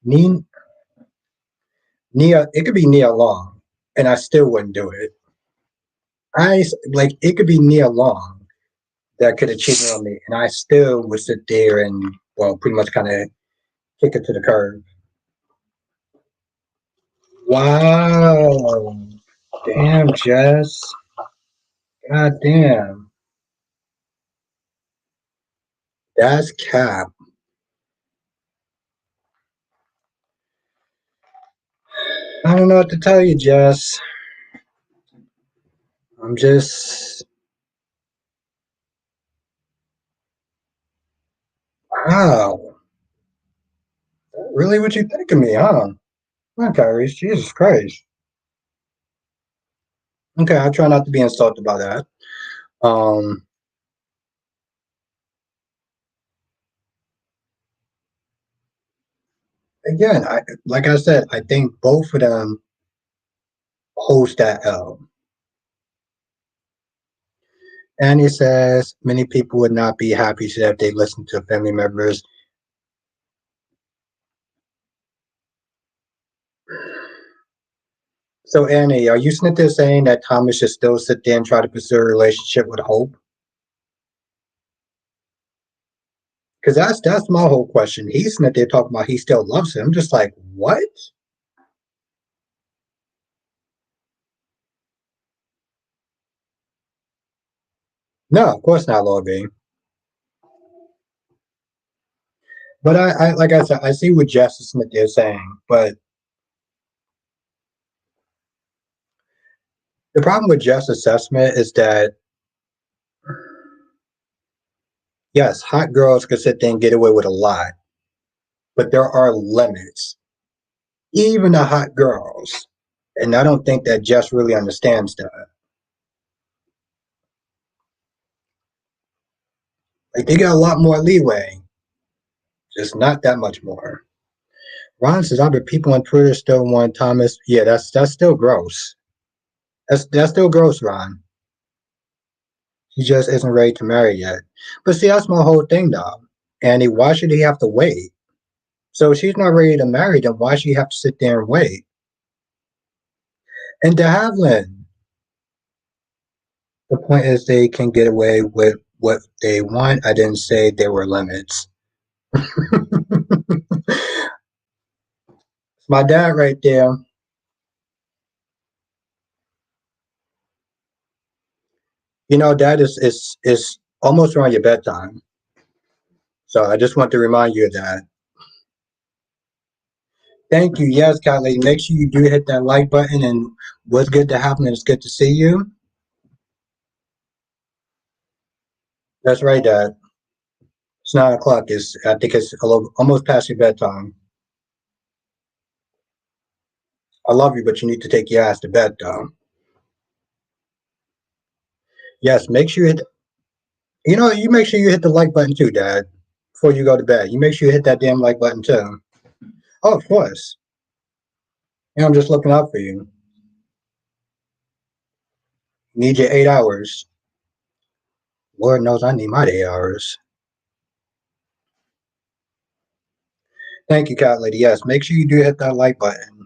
Nia, it could be Nia Long, and I still wouldn't do it. It could be Nia Long that could have cheated on me, and I still would sit there and well, pretty much kind of kick it to the curb. Wow, damn, Jess, god damn, that's cap. I don't know what to tell you, Jess. I'm just wow. Really, what you think of me, huh? Not Tyrese, Jesus Christ. Okay, I try not to be insulted by that. Um, Again, like I said, I think both of them host that L. And he says many people would not be happy today if they listened to family members. So Annie, are you sitting there saying that Thomas should still sit there and try to pursue a relationship with Hope? Because that's my whole question. He's sitting there talking about he still loves him. I'm just like, what? No, of course not, Lord B. But I like I said, I see what Justice Smith is saying. But the problem with Justice assessment is that yes, hot girls can sit there and get away with a lot, but there are limits, even the hot girls. And I don't think that Jess really understands that. Like they get a lot more leeway, just not that much more. Ron says, "I bet people on Twitter still want Thomas." Yeah, that's still gross. That's still gross, Ron. He just isn't ready to marry yet. But see, that's my whole thing, though. Andy, why should he have to wait? So if she's not ready to marry, then why should he have to sit there and wait? And to Havlin, the point is they can get away with what they want. I didn't say there were limits. It's my dad right there. You know, dad is almost around your bedtime. So I just want to remind you of that. Thank you. Yes, Cat Lady. Make sure you do hit that like button. And what's good to happen is good to see you. That's right, Dad. It's 9 o'clock. I think it's almost past your bedtime. I love you, but you need to take your ass to bed, though. Yes, make sure you hit. You make sure you hit the like button too, Dad, before you go to bed. You make sure you hit that damn like button too. Oh, of course. I'm just looking out for you. Need your 8 hours. Lord knows I need my 8 hours. Thank you, Cat Lady. Yes, make sure you do hit that like button.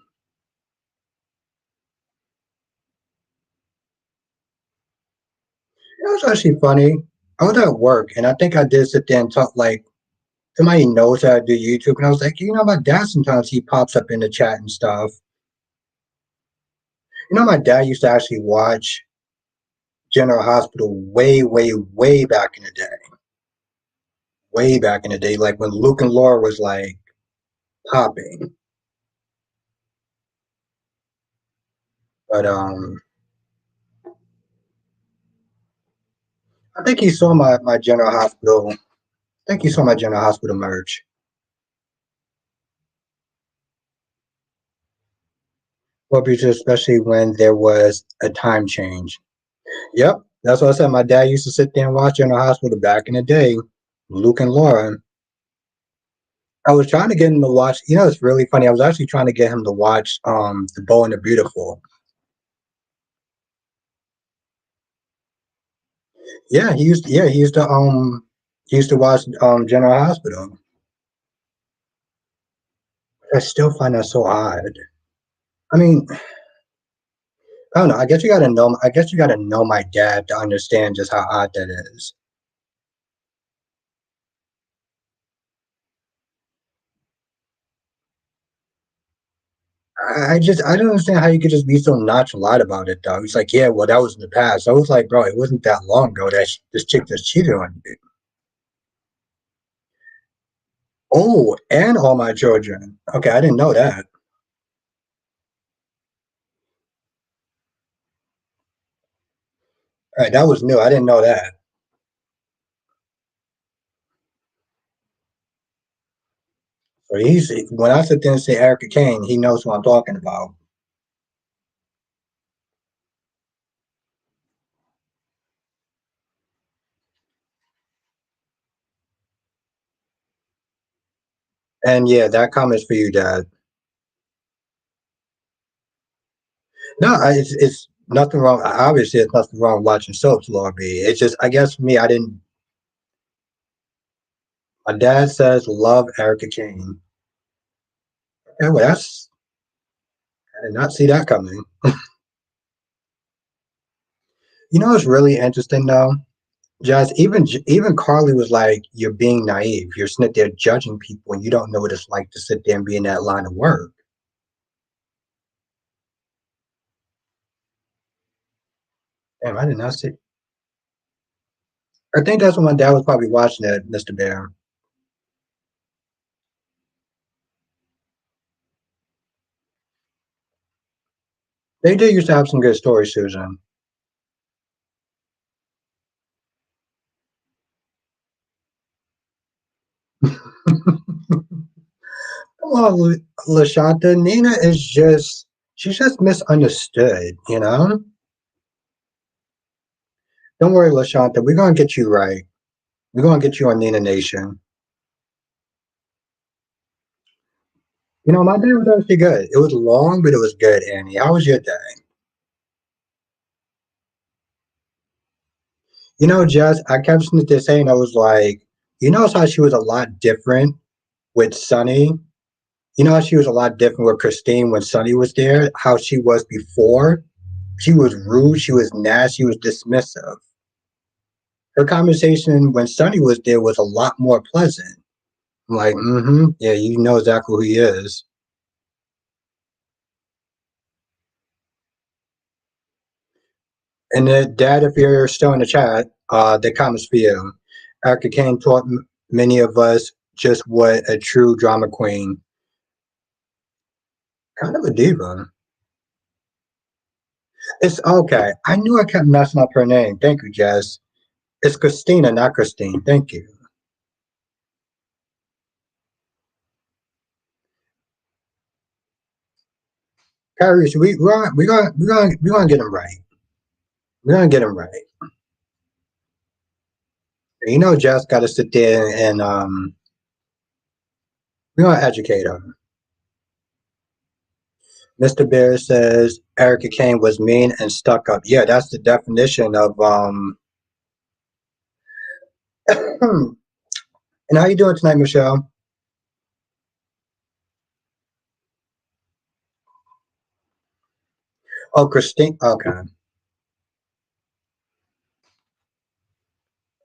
It was actually funny. I was at work, and I think I did sit there and talk like somebody knows how to do YouTube, and I was like, my dad sometimes he pops up in the chat and stuff. My dad used to actually watch General Hospital way, way, way back in the day. Way back in the day, like when Luke and Laura was like popping. But I think he saw my General Hospital. I think he saw my General Hospital merch. Well, especially when there was a time change. Yep, that's what I said. My dad used to sit there and watch General Hospital back in the day. Luke and Laura. I was trying to get him to watch. It's really funny. I was actually trying to get him to watch The Bold and the Beautiful. Yeah, he used to watch General Hospital. I still find that so odd. I mean, I don't know. I guess you gotta know my dad to understand just how odd that is. I don't understand how you could just be so nonchalant about it though. He's like, yeah, well, that was in the past. I was like, bro, it wasn't that long ago that this chick just cheated on you. Oh, and all my children. Okay, I didn't know that. All right, that was new. I didn't know that. So he's when I sit there and say Erica Kane, he knows who I'm talking about. And yeah, that comment's for you, Dad. No, it's nothing wrong. Obviously, it's nothing wrong watching soaps, Lord B. It's just, I guess for me, I didn't. My dad says love Erica Kane. Yeah, well, I did not see that coming. What's really interesting though? Just even Carly was like, "You're being naive. You're sitting there judging people, and you don't know what it's like to sit there and be in that line of work." Damn, I did not see. I think that's when my dad was probably watching it, Mr. Bear. They did used to have some good stories, Susan. Come on, Lashanta. Nina is just she's just misunderstood. Don't worry, Lashanta. We're gonna get you right. We're gonna get you on Nina Nation. My day was actually good. It was long, but it was good, Annie. How was your day? Jess, I kept listening to saying I was like, how she was a lot different with Sunny. How she was a lot different with Christine when Sunny was there. How she was before. She was rude. She was nasty. She was dismissive. Her conversation when Sunny was there was a lot more pleasant. I'm like, yeah, you know exactly who he is. And then, Dad, if you're still in the chat, the comments for you. Erica Kane taught many of us just what a true drama queen, kind of a diva. It's okay. I knew I kept messing up her name. Thank you, Jess. It's Christina, not Christine. Thank you. Kyrie, so we gonna get him right. We're gonna get him right. Jess got to sit there and we're gonna educate him. Mr. Bear says Erica Kane was mean and stuck up. Yeah, that's the definition of and how you doing tonight, Michelle? Oh, Christine. Okay.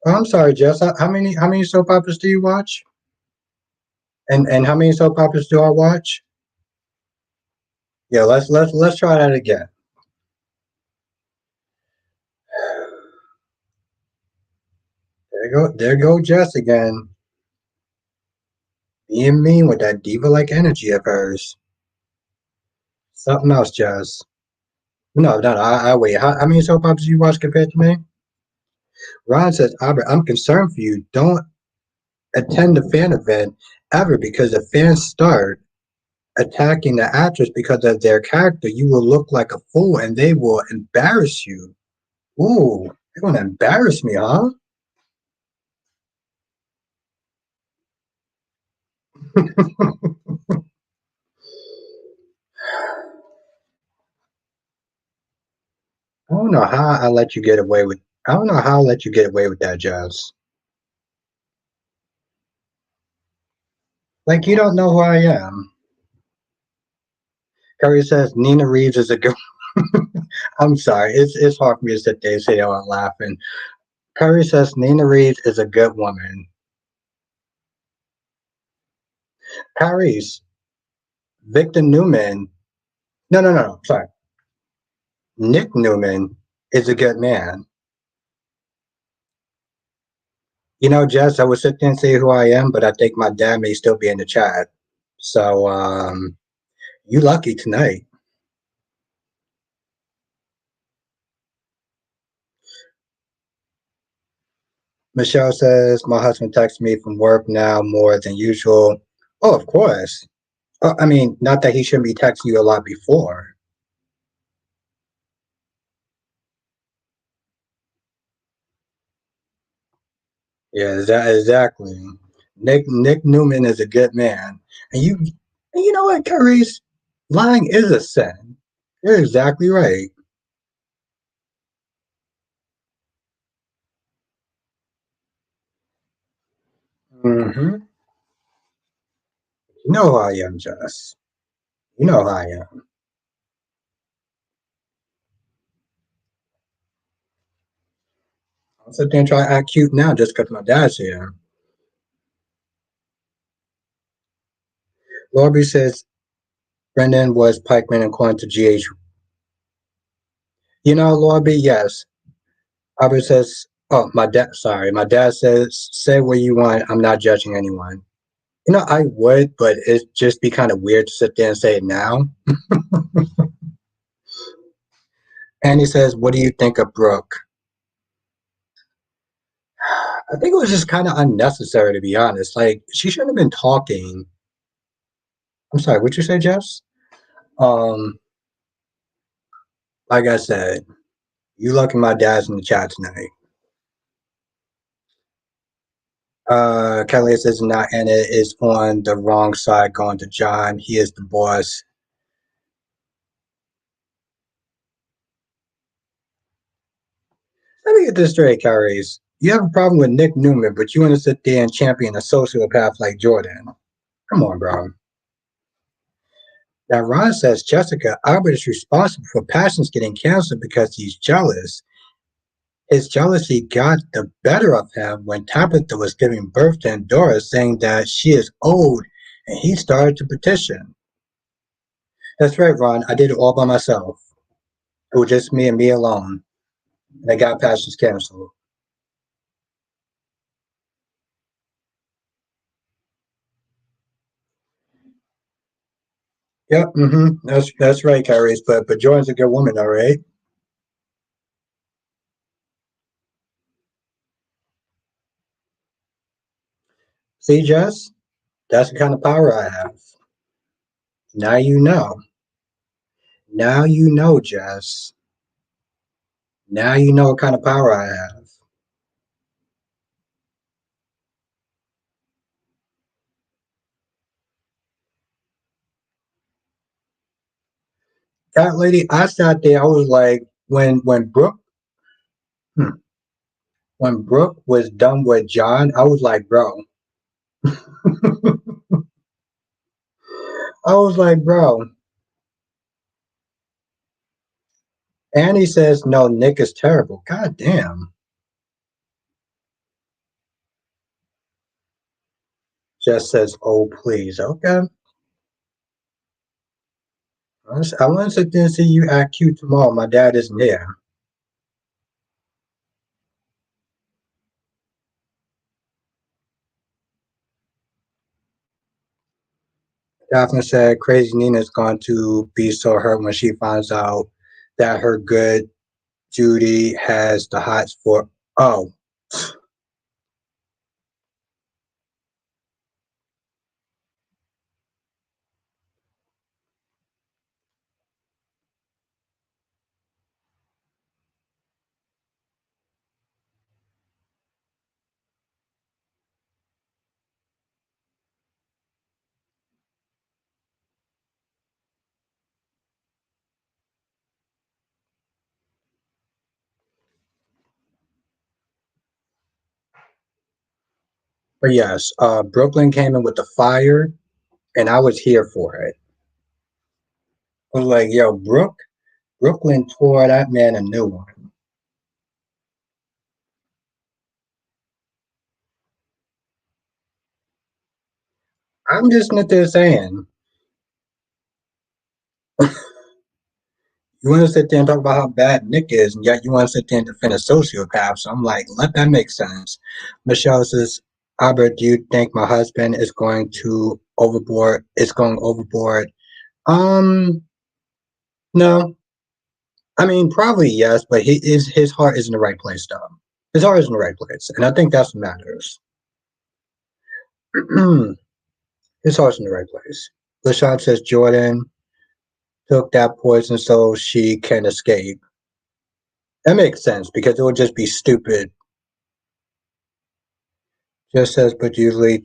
Oh, I'm sorry, Jess. How many soap operas do you watch? And how many soap operas do I watch? Yeah, let's try that again. There go Jess again. Being mean with that diva like energy of hers. Something else, Jess. No, no, I wait. How many soap operas do you watch compared to me? Ron says, Albert, I'm concerned for you. Don't attend the fan event ever because if fans start attacking the actress because of their character, you will look like a fool and they will embarrass you. Ooh, they're gonna embarrass me, huh? I don't know how I let you get away with. I don't know how I let you get away with that, Jazz. Like you don't know who I am. Curry says Nina Reeves is a good. I'm sorry, it's hard for me to sit there and say I'm laughing. Curry says Nina Reeves is a good woman. Curry's Victor Newman. No, no, no. Sorry, Nick Newman is a good man. Jess, I would sit there and say who I am, but I think my dad may still be in the chat. So, you lucky tonight. Michelle says, my husband texts me from work now more than usual. Oh, of course. I mean, not that he shouldn't be texting you a lot before. Yeah, exactly. Nick Newman is a good man. And you know what, Carice? Lying is a sin. You're exactly right. You know who I am, Jess. You know who I am. I'll sit there and try to act cute now just because my dad's here. Lorby says Brendan was pikeman according to GH. Lorby, yes. Albert says, oh, my dad, sorry. My dad says, say what you want. I'm not judging anyone. I would, but it'd just be kind of weird to sit there and say it now. And he says, what do you think of Brooke? I think it was just kind of unnecessary, to be honest. Like, she shouldn't have been talking. I'm sorry, what you say, Jess? Um, like I said, you lucky my dad's in the chat tonight. Kelly says not Anna is on the wrong side going to John. He is the boss. Let me get this straight, Carries. You have a problem with Nick Newman, but you want to sit there and champion a sociopath like Jordan. Come on, bro. Now, Ron says Jessica Albert is responsible for Passions getting canceled because he's jealous. His jealousy got the better of him when Tabitha was giving birth to Endora, saying that she is old, and he started to petition. That's right, Ron. I did it all by myself. It was just me and me alone. And I got Passions canceled. Yep, That's right, Kyrie. But Jordan's a good woman, all right. See, Jess, that's the kind of power I have. Now you know. Now you know, Jess. Now you know what kind of power I have. That lady, I sat there. I was like, hmm, when Brooke was done with John, I was like, bro. I was like, bro. Annie says, no, Nick is terrible. God damn. Jess says, oh, please. Okay. I want to sit there and see you act cute tomorrow. My dad isn't here. Daphne said, crazy Nina's going to be so hurt when she finds out that her good Judy has the hots for. Oh, but yes, Brooklyn came in with the fire, and I was here for it. I was like, yo, Brooklyn tore that man a new one. I'm just not there saying, you want to sit there and talk about how bad Nick is, and yet you want to sit there and defend a sociopath. So I'm like, let that make sense. Michelle says, Albert, do you think my husband is going to overboard? Is going overboard? No. I mean, probably yes, but his heart is in the right place, though. His heart is in the right place, and I think that's what matters. His heart's in the right place. LaShawn says Jordan took that poison so she can escape. That makes sense because it would just be stupid. Just says, but usually,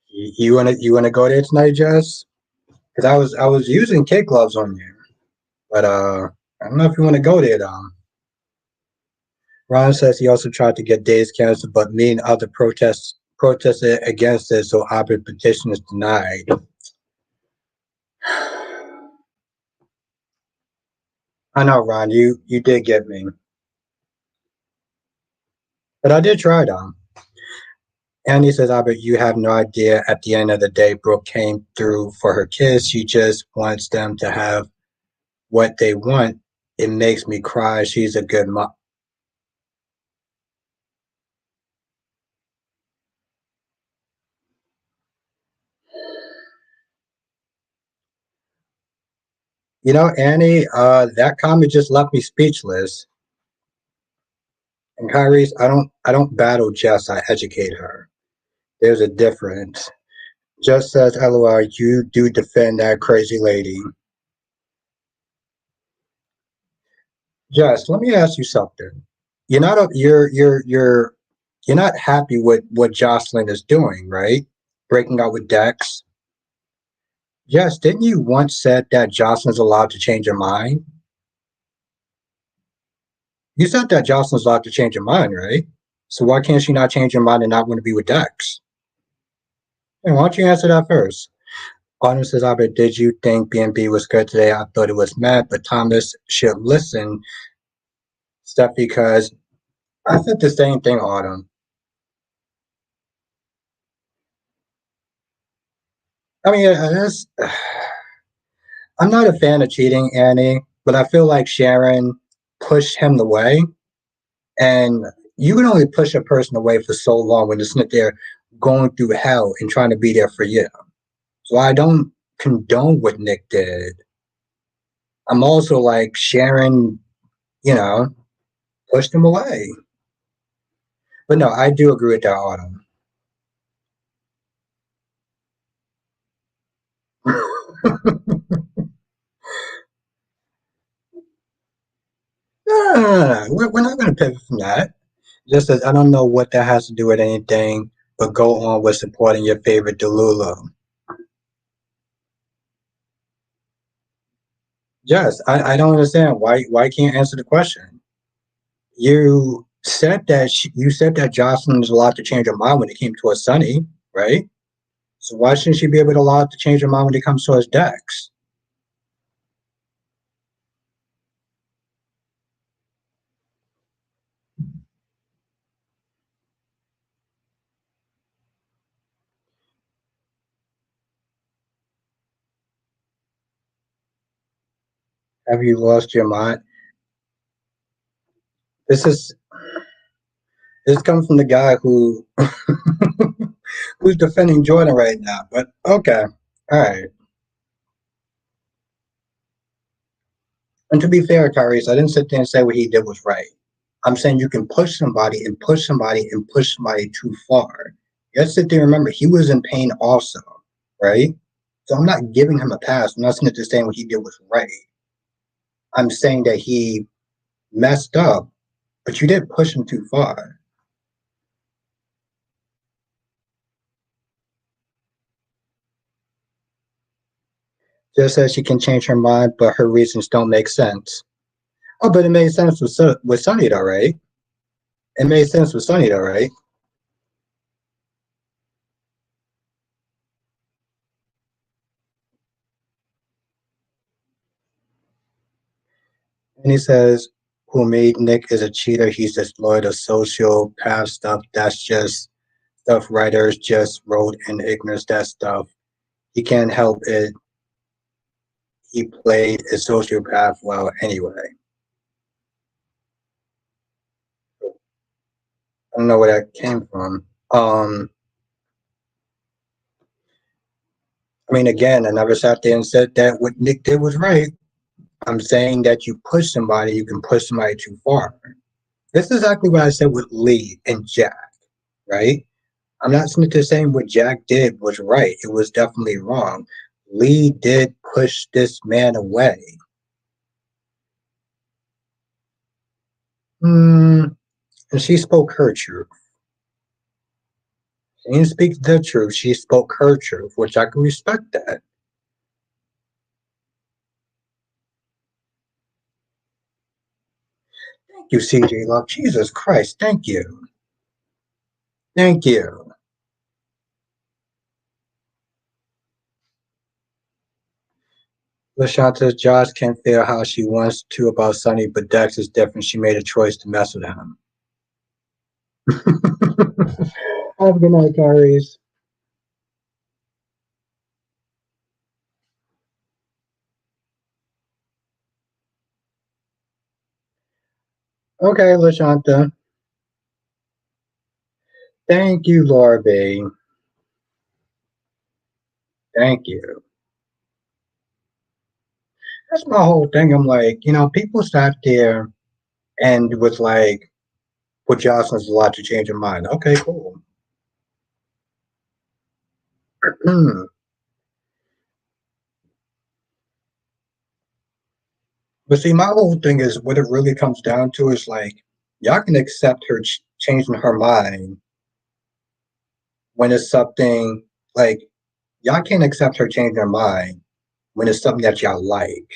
you wanna go there tonight, Jess? Because I was using kid gloves on you, but I don't know if you want to go there though. Ron says he also tried to get days canceled, but me and other protests protested against it, so Albert petition is denied. I know, Ron, you did get me, but I did try though. Andy says, "I bet you have no idea. At the end of the day, Brooke came through for her kids. She just wants them to have what they want. It makes me cry. She's a good mom." You know, Annie, that comment just left me speechless. And Kyrie's, I don't battle Jess. I educate her. There's a difference. Jess says, "LOL, you do defend that crazy lady." Jess, let me ask you something. You're not happy with what Josslyn is doing, right? Breaking up with Dex. Jess, didn't you once said that Jocelyn's allowed to change her mind? You said that Jocelyn's allowed to change her mind, right? So why can't she not change her mind and not want to be with Dex? And why don't you answer that first? Autumn says, Albert, did you think B&B was good today? I thought it was mad, but Thomas should listen stuff because I said the same thing, Autumn. I mean, I'm not a fan of cheating, Annie, but I feel like Sharon pushed him away. And you can only push a person away for so long when it's not there going through hell and trying to be there for you. So I don't condone what Nick did. I'm also like Sharon, you know, pushed him away. But no, I do agree with that, Autumn. No. We're not going to pivot from that. Just as I don't know what that has to do with anything, but go on with supporting your favorite Delulu. Yes, I don't understand why can't answer the question. You said that Jocelyn is allowed to change her mind when it came to a Sunny, right? So why shouldn't she be able to allow it to change her mind when it comes to his Dex? Have you lost your mind? This is this comes from the guy who who's defending Jordan right now. But okay, all right. And to be fair, Tyrese, I didn't sit there and say what he did was right. I'm saying you can push somebody and push somebody and push somebody too far. You have to sit there and remember he was in pain also, right? So I'm not giving him a pass. I'm not sitting there saying what he did was right. I'm saying that he messed up, but you didn't push him too far. Just says she can change her mind, but her reasons don't make sense. Oh, but it made sense with Sunny though, right? It made sense with Sunny though, right? And he says, "Who made Nick is a cheater. He's just loyal to social path stuff. That's just stuff writers just wrote in ignorance. That stuff. He can't help it. He played a sociopath well anyway." I don't know where that came from. I mean, again, I never sat there and said that what Nick did was right. I'm saying that you push somebody, you can push somebody too far. This is exactly what I said with Lee and Jack, right? I'm not saying what Jack did was right. It was definitely wrong. Lee did push this man away. And she spoke her truth. She didn't speak the truth. She spoke her truth, which I can respect that. Thank you, CJ Love. Jesus Christ. Thank you. Thank you. Lashanta, Josh can't feel how she wants to about Sunny, but Dex is different. She made a choice to mess with him. Have a good night, Tyrese. Okay, Lashanta. Thank you, Laura B. Thank you. That's my whole thing. I'm like, people sat there and was like, put Josslyn's a lot to change her mind. Okay, cool. But see, my whole thing is what it really comes down to is like, y'all can accept her changing her mind when it's something like, y'all can't accept her changing her mind when it's something that y'all like.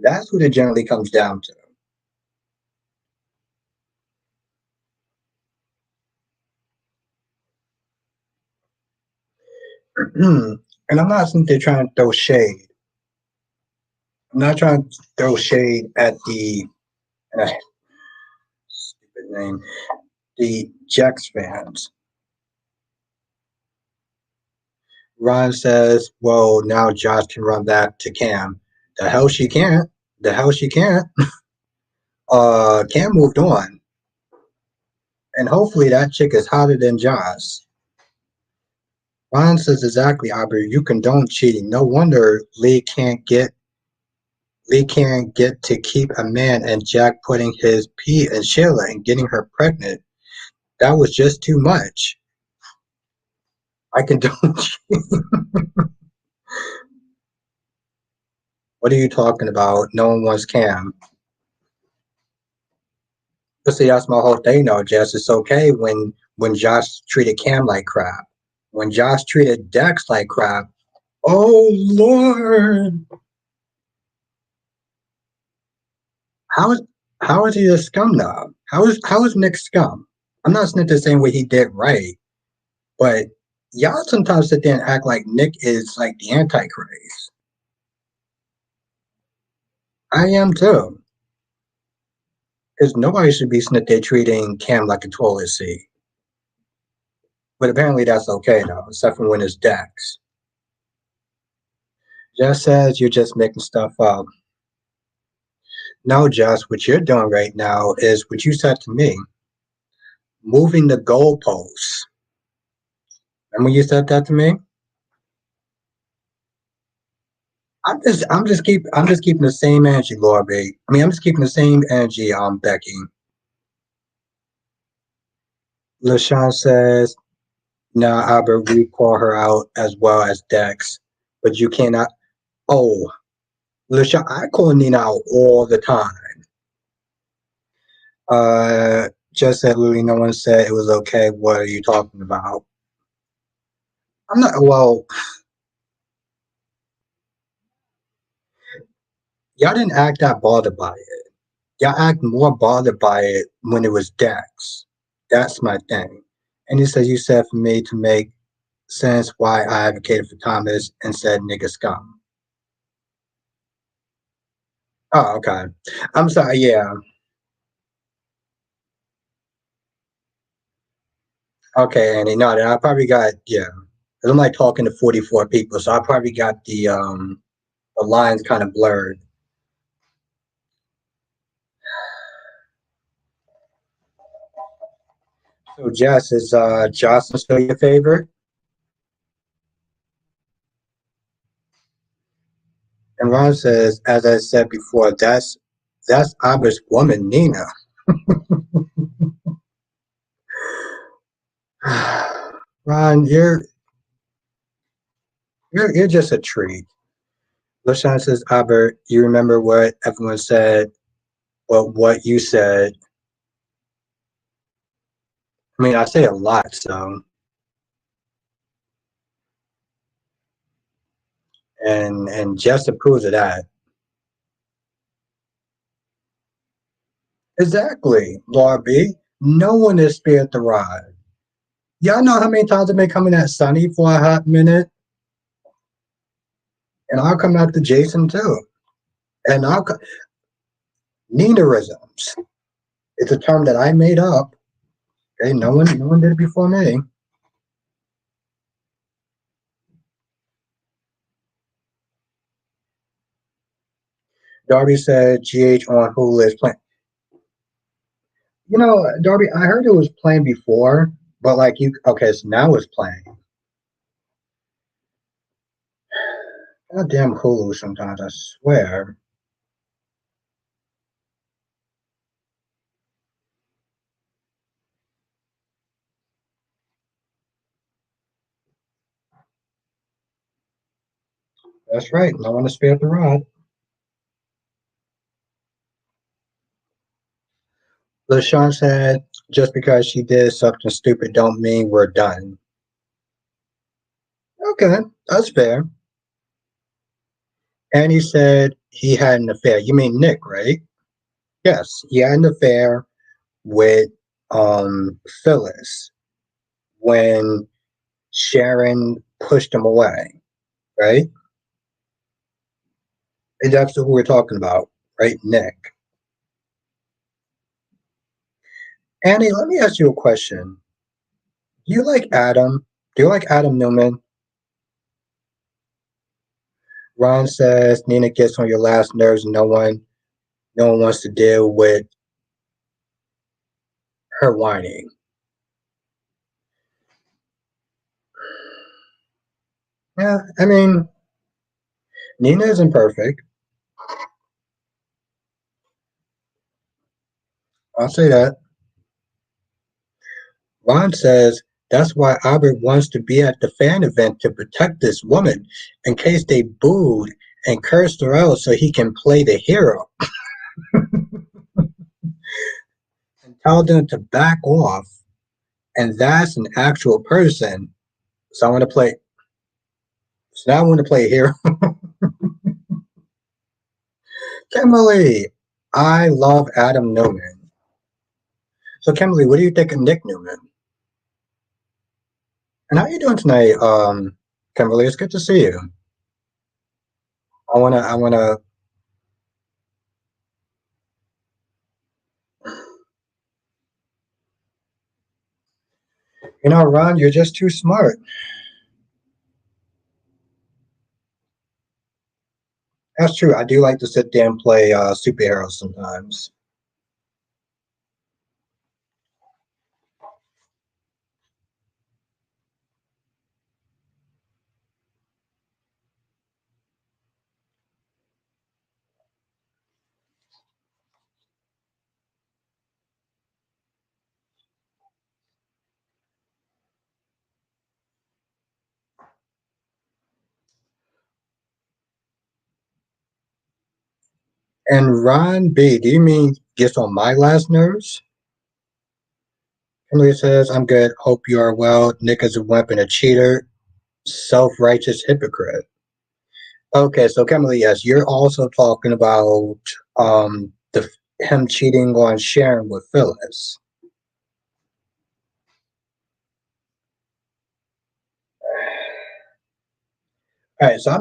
That's what it generally comes down to. And I'm not saying they're trying to throw shade. I'm not trying to throw shade at the stupid name, the Jax fans. Ron says, "Well, now Josh can run back to Cam." The hell she can't. The hell she can't. Cam moved on, and hopefully that chick is hotter than Josh. Ron says exactly, Aubrey. You condone cheating. No wonder Lee can't get to keep a man and Jack putting his pee in Sheila and getting her pregnant. That was just too much. I condone cheating. What are you talking about? No one wants Cam. But see, that's my whole thing, though, Jess. It's okay when Josh treated Cam like crap. When Josh treated Dex like crap, oh Lord, how is how is he a scum now? How is Nick scum? I'm not saying the same way he did right, but y'all sometimes sit there and act like Nick is like the antichrist. I am too, because nobody should be sitting there treating Cam like a toilet seat. But apparently that's okay though, except for when it's Dex. Jess says you're just making stuff up. No, Jess, what you're doing right now is what you said to me, moving the goalposts. And when you said that to me, I'm just keeping the same energy, Laura B. I mean, I'm just keeping the same energy, Becky. LaShawn says, nah, Albert, we call her out as well as Dex, but you cannot. Oh, LaShawn, I call Nina out all the time. Just said Lily, no one said it was okay. What are you talking about? I'm not, well, y'all didn't act that bothered by it. Y'all act more bothered by it when it was Dex. That's my thing. And he says, you said for me to make sense why I advocated for Thomas and said nigga scum. Oh, okay. I'm sorry. Yeah. Okay, Andy. No, then I probably got, yeah. 'Cause I'm like talking to 44 people, so I probably got the lines kind of blurred. So Jess, is Jocelyn still your favorite? And Ron says, as I said before, that's Abba's woman, Nina. Ron, you're just a treat. LaShawn says, Albert, you remember what everyone said, but what you said. I mean, I say a lot, so and Jess approves of that. Exactly, Laura B. No one is spared the ride. Y'all know how many times I've been coming at Sunny for a hot minute? And I'll come after Jason too. And Ninarisms. It's a term that I made up. Okay, no one did it before me. Darby said GH on Hulu is playing. Darby, I heard it was playing before, but like okay, so now it's playing. Goddamn Hulu sometimes, I swear. That's right, no one to spare the rod. LaShawn said, just because she did something stupid don't mean we're done. Okay, that's fair. And he said he had an affair. You mean Nick, right? Yes, he had an affair with Phyllis when Sharon pushed him away, right? And that's who we're talking about, right? Nick. Annie, let me ask you a question. Do you like Adam? Do you like Adam Newman? Ron says Nina gets on your last nerves and no one wants to deal with her whining. Yeah, I mean, Nina isn't perfect. I'll say that. Ron says that's why Albert wants to be at the fan event to protect this woman in case they booed and cursed her out so he can play the hero and tell them to back off. And that's an actual person. So I want to play. So now I want to play a hero. Kimberly, I love Adam Newman. So Kimberly, what do you think of Nick Newman? And how are you doing tonight, Kimberly? It's good to see you. I wanna. Ron, you're just too smart. That's true. I do like to sit there and play superheroes sometimes. And Ron B, do you mean gets on my last nerves? Kimberly says, I'm good. Hope you are well. Nick is a wimp and a cheater. Self-righteous hypocrite. Okay, so Kimberly, yes, you're also talking about the him cheating on Sharon with Phyllis. All right, so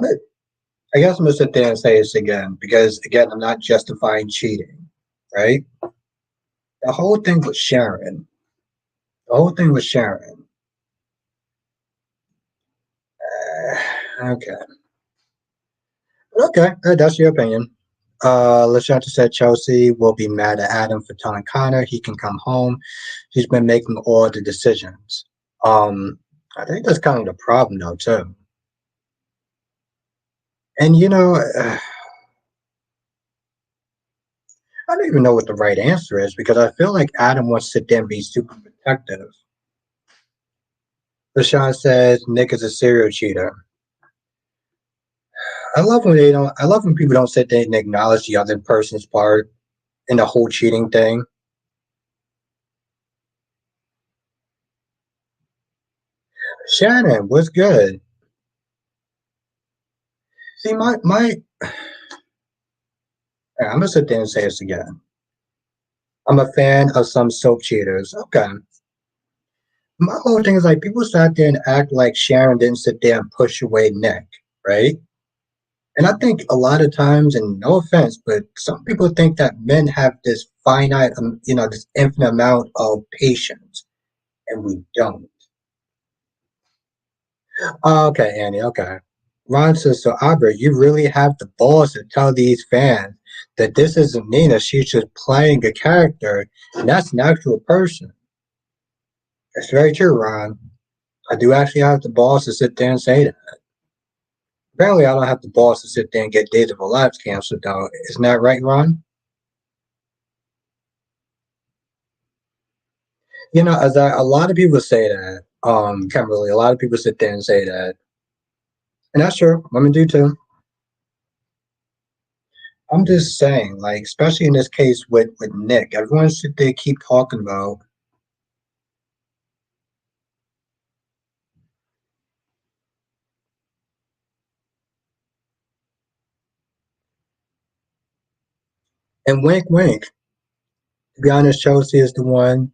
I guess I'm gonna sit there and say this again because again, I'm not justifying cheating, right? The whole thing with Sharon, the whole thing with Sharon. Okay, okay, that's your opinion. Lashanta said Chelsea will be mad at Adam for telling Connor he can come home. He's been making all the decisions. Um, I think that's kind of the problem though too. And I don't even know what the right answer is because I feel like Adam wants to sit there and be super protective. LaShawn says Nick is a serial cheater. I love when people don't sit there and acknowledge the other person's part in the whole cheating thing. Shannon, what's good? See, I'm gonna sit there and say this again. I'm a fan of some soap cheaters. Okay. My whole thing is like people sat there and act like Sharon didn't sit there and push away Nick, right? And I think a lot of times, and no offense, but some people think that men have this finite, this infinite amount of patience, and we don't. Oh, okay, Annie, okay. Ron says, so Albert, you really have the balls to tell these fans that this isn't Nina, she's just playing a character, and that's an actual person. That's very true, Ron. I do actually have the balls to sit there and say that. Apparently, I don't have the balls to sit there and get Days of Our Lives canceled, though. Isn't that right, Ron? A lot of people say that, Kimberly, a lot of people sit there and say that. And that's true. Women do too. I'm just saying, like, especially in this case with Nick, everyone sit there keep talking about. And wink, wink. To be honest, Chelsea is the one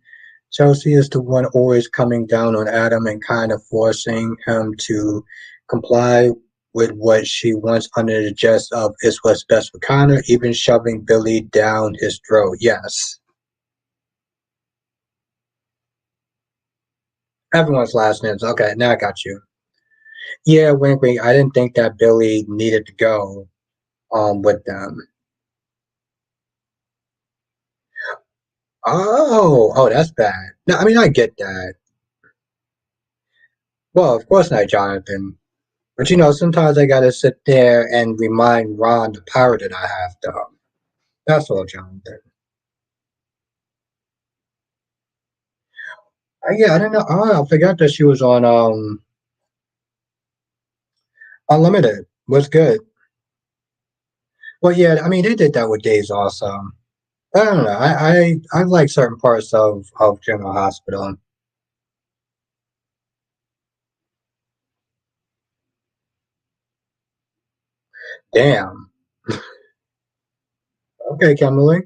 always coming down on Adam and kind of forcing him to comply with what she wants under the jest of is what's best for Connor, even shoving Billy down his throat. Yes. Everyone's last names. Okay, now I got you. Yeah, wink wink. I didn't think that Billy needed to go with them. Oh, that's bad. No, I mean I get that. Well, of course not, Jonathan. But sometimes I gotta sit there and remind Ron the power that I have, though. That's all, Jonathan. Yeah, I didn't know. Oh, I forgot that she was on Unlimited. Was good. Well, yeah, I mean they did that with Days also. I don't know. I like certain parts of General Hospital. Damn. Okay, Kimberly.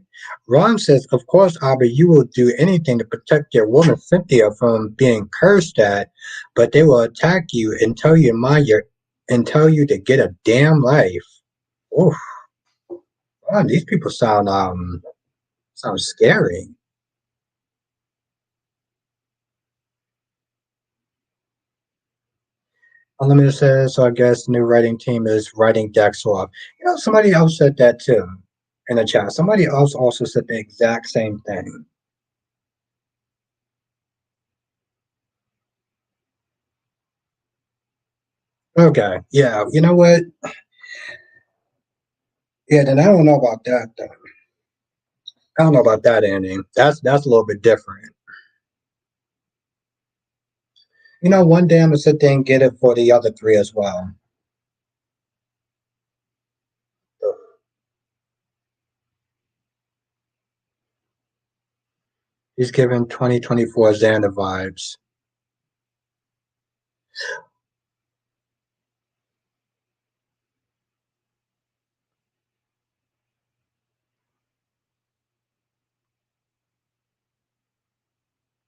Ron says, of course, Aubrey, you will do anything to protect your woman Cynthia from being cursed at, but they will attack you and tell you mind your and tell you to get a damn life. Oof. Ron, these people sound scary. Unlimited says, so I guess the new writing team is writing Dex off. Somebody else said that too in the chat. Somebody else also said the exact same thing. Okay, yeah, you know what? Yeah, then I don't know about that though. I don't know about that ending. That's a little bit different. One day I'm gonna sit there and get it for the other three as well. He's giving 2024 Xander vibes.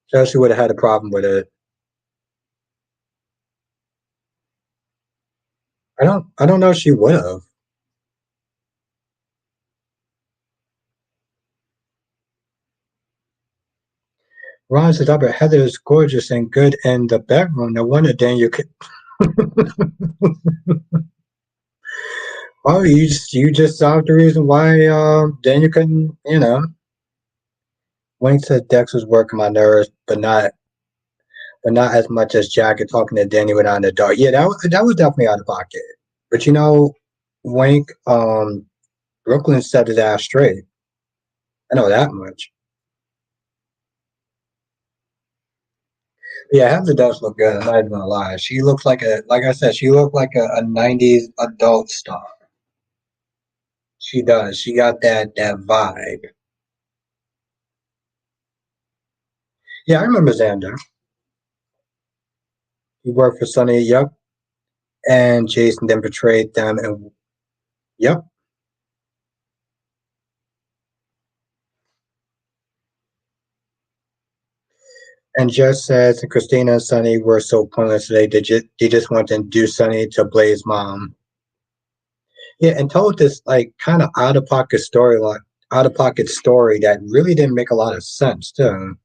Chelsea would have had a problem with it. I don't know if she would have. Ron says, "Albert Heather is gorgeous and good in the bedroom. No wonder Daniel could." Oh, you just solved the reason why Daniel couldn't. Wayne said Dex was working my nerves, but not as much as Jack and talking to Daniel without the dog. Yeah, that was definitely out of pocket. But Wink, Brooklyn set his ass straight. I know that much. Yeah, Heather does look good. I'm not even gonna lie. She looks like I said, she looked like a '90s adult star. She does. She got that vibe. Yeah, I remember Xander. He worked for Sonny. Yep. And Jason then betrayed them. And yep. And Jess says Christina and Sonny were so pointless today. They just wanted to do Sonny to Blaze mom. Yeah, and told this like kind of out of pocket story that really didn't make a lot of sense too.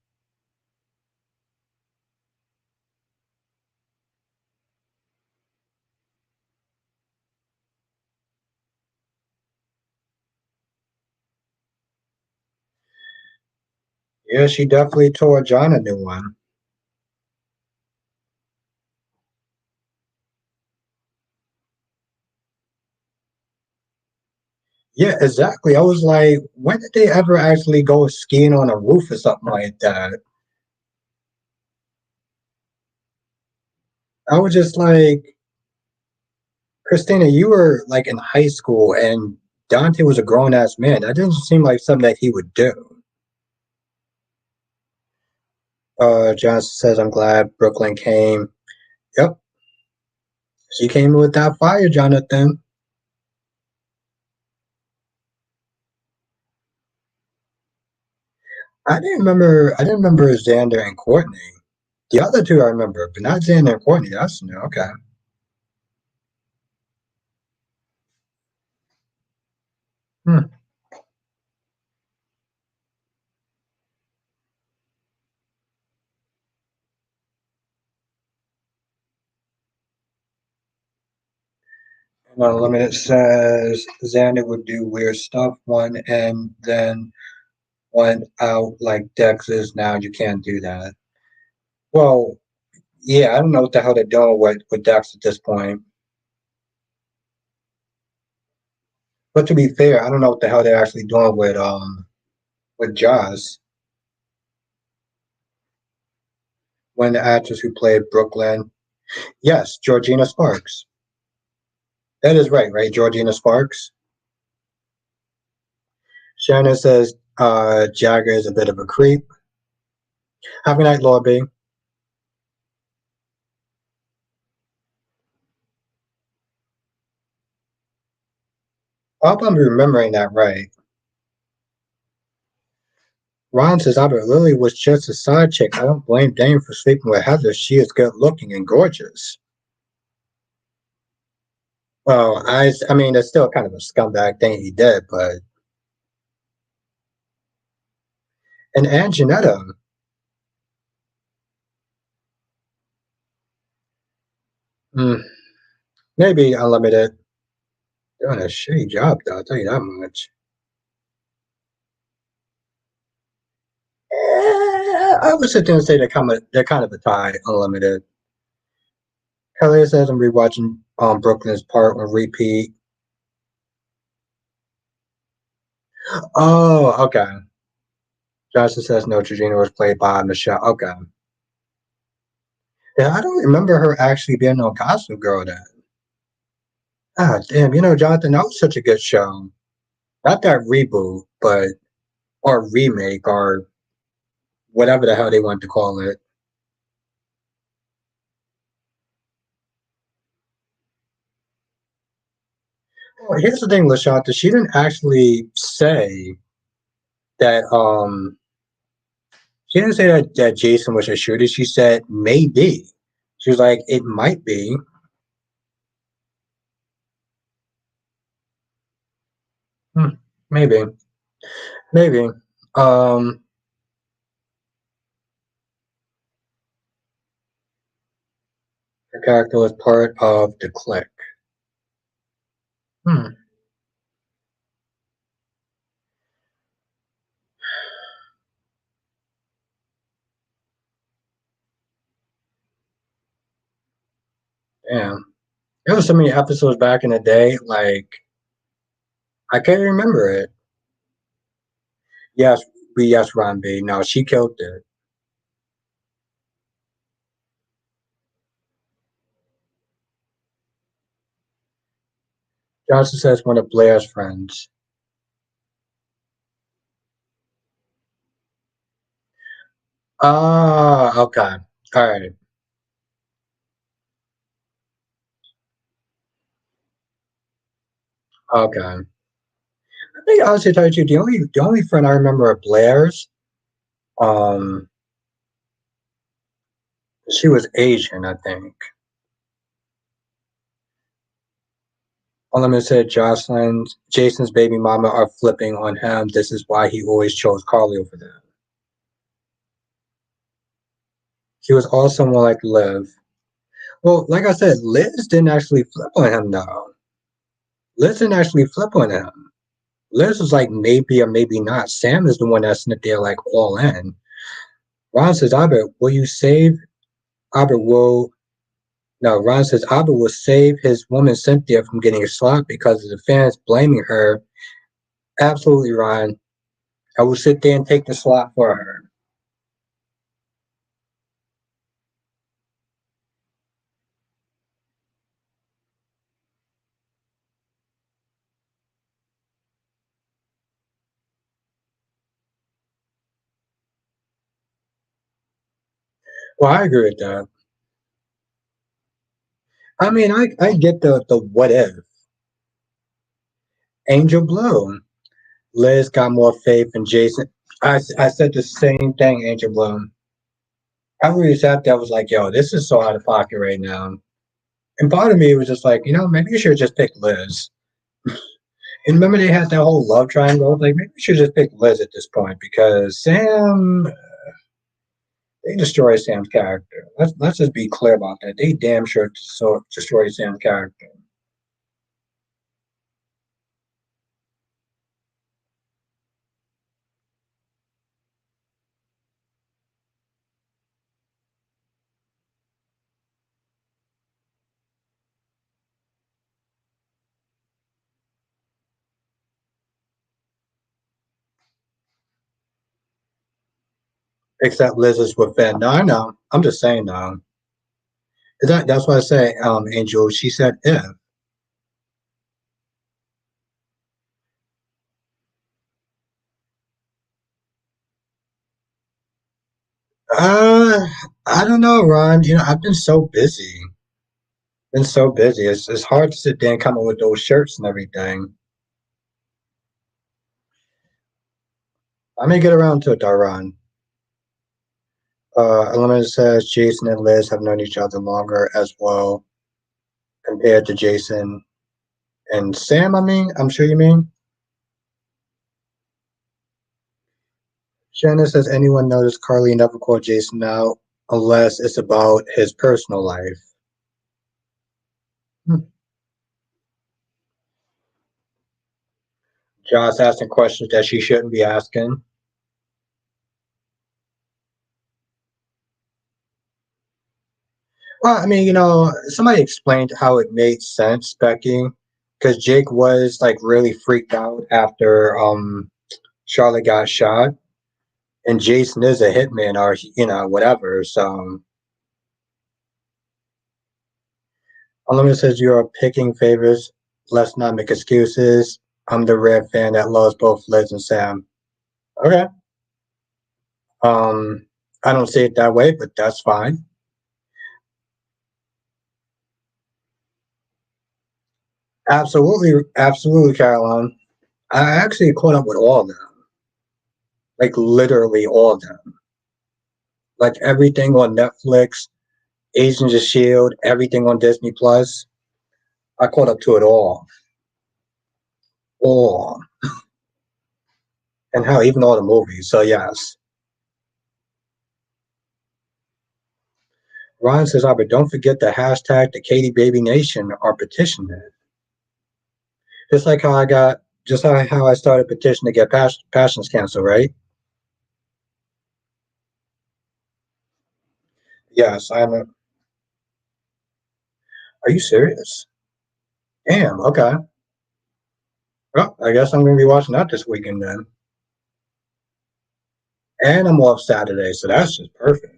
Yeah, she definitely tore John a new one. Yeah, exactly. I was like, when did they ever actually go skiing on a roof or something like that? I was just like, Christina, you were like in high school and Dante was a grown ass man. That doesn't seem like something that he would do. John says, I'm glad Brooklyn came. Yep, she came with that fire, Jonathan. I didn't remember Xander and Courtney. The other two I remember, but not Xander and Courtney. That's new. Okay. Hmm. And Unlimited says Xander would do weird stuff one and then one out like Dex is now. You can't do that. Well, yeah, I don't know what the hell they're doing with Dex at this point. But to be fair, I don't know what the hell they're actually doing with Joss. When the actress who played Brooklyn, yes, Georgina Sparks. That is right, right? Georgina Sparks. Shannon says Jagger is a bit of a creep. Have a night, Lord B. I hope I'm remembering that right. Ron says Albert Lily was just a side chick. I don't blame Dane for sleeping with Heather. She is good looking and gorgeous. Well, I mean, it's still kind of a scumbag thing he did, but and Anjanetta, mm, maybe Unlimited doing a shitty job though. I'll tell you that much. I would sit there and say they're kind of a tie. Unlimited. Kelly says I'm rewatching Brooklyn's part on repeat. Oh, okay. Johnson says no. Georgina was played by Michelle. Okay. Yeah, I don't remember her actually being no Gossip Girl then. Ah, damn. Jonathan, that was such a good show. Not that reboot, but or remake or whatever the hell they want to call it. Well, here's the thing, Lashanta. She didn't actually say that. She didn't say that Jason was a shooter. She said maybe. She was like, it might be. Hmm, maybe, maybe. Um, her character was part of the clique. Hmm, damn. There was so many episodes back in the day. Like I can't remember it. Yes, yes, Ron B. No, she killed it. Johnson says one of Blair's friends. Ah, okay. All right. Okay. I think honestly, to tell you, the truth, the only friend I remember of Blair's, um, she was Asian, I think. Unlimited said Josslyn, Jason's baby mama are flipping on him. This is why he always chose Carly over them. He was also more like Liv. Well, like I said, Liz didn't actually flip on him though. Liz didn't actually flip on him. Liz was like maybe or maybe not. Sam is the one that's in there like all in. Ron says, Albert, will you save Albert will no, Ron says Albert will save his woman Cynthia from getting slapped because of the fans blaming her. Absolutely, Ron. I will sit there and take the slap for her. Well, I agree with that. I mean, I get the what if. Angel Blue. Liz got more faith in Jason. I said the same thing, Angel Blue. I really sat there, I was like, yo, this is so out of pocket right now. And part of me was just like, maybe you should just pick Liz. And remember they had that whole love triangle? Like, maybe you should just pick Liz at this point because Sam, they destroyed Sam's character. Let's just be clear about that. They damn sure destroyed Sam's character. Except Liz is with Finn. No, I know. I'm just saying, though. That's why I say, Angel, she said if. Uh, I don't know, Ron. I've been so busy. Been so busy. It's hard to sit there and come up with those shirts and everything. I may get around to it, though, Ron. Eliminator says Jason and Liz have known each other longer as well compared to Jason and Sam. I mean, I'm sure you mean. Shannon says anyone noticed Carly never called Jason out unless it's about his personal life. Hmm. Josh asking questions that she shouldn't be asking. Well, I mean, somebody explained how it made sense, Becky, because Jake was like really freaked out after Charlotte got shot, and Jason is a hitman or whatever. So Unlimited says you are picking favorites. Let's not make excuses. I'm the red fan that loves both Liz and Sam. Okay. Um, I don't see it that way, but that's fine. Absolutely, absolutely, Caroline. I actually caught up with all of them, like literally all of them, like everything on Netflix, Agents of Shield, everything on Disney Plus. I caught up to it all, and hell, even all the movies. So yes, Ryan says, "Ah, but don't forget the hashtag the Katie Baby Nation are petitioning. Just like how I got, just how I started petition to get passions canceled, right? Yes, I'm. Are you serious? Damn. Okay. Well, I guess I'm going to be watching that this weekend then. And I'm off Saturday, so that's just perfect.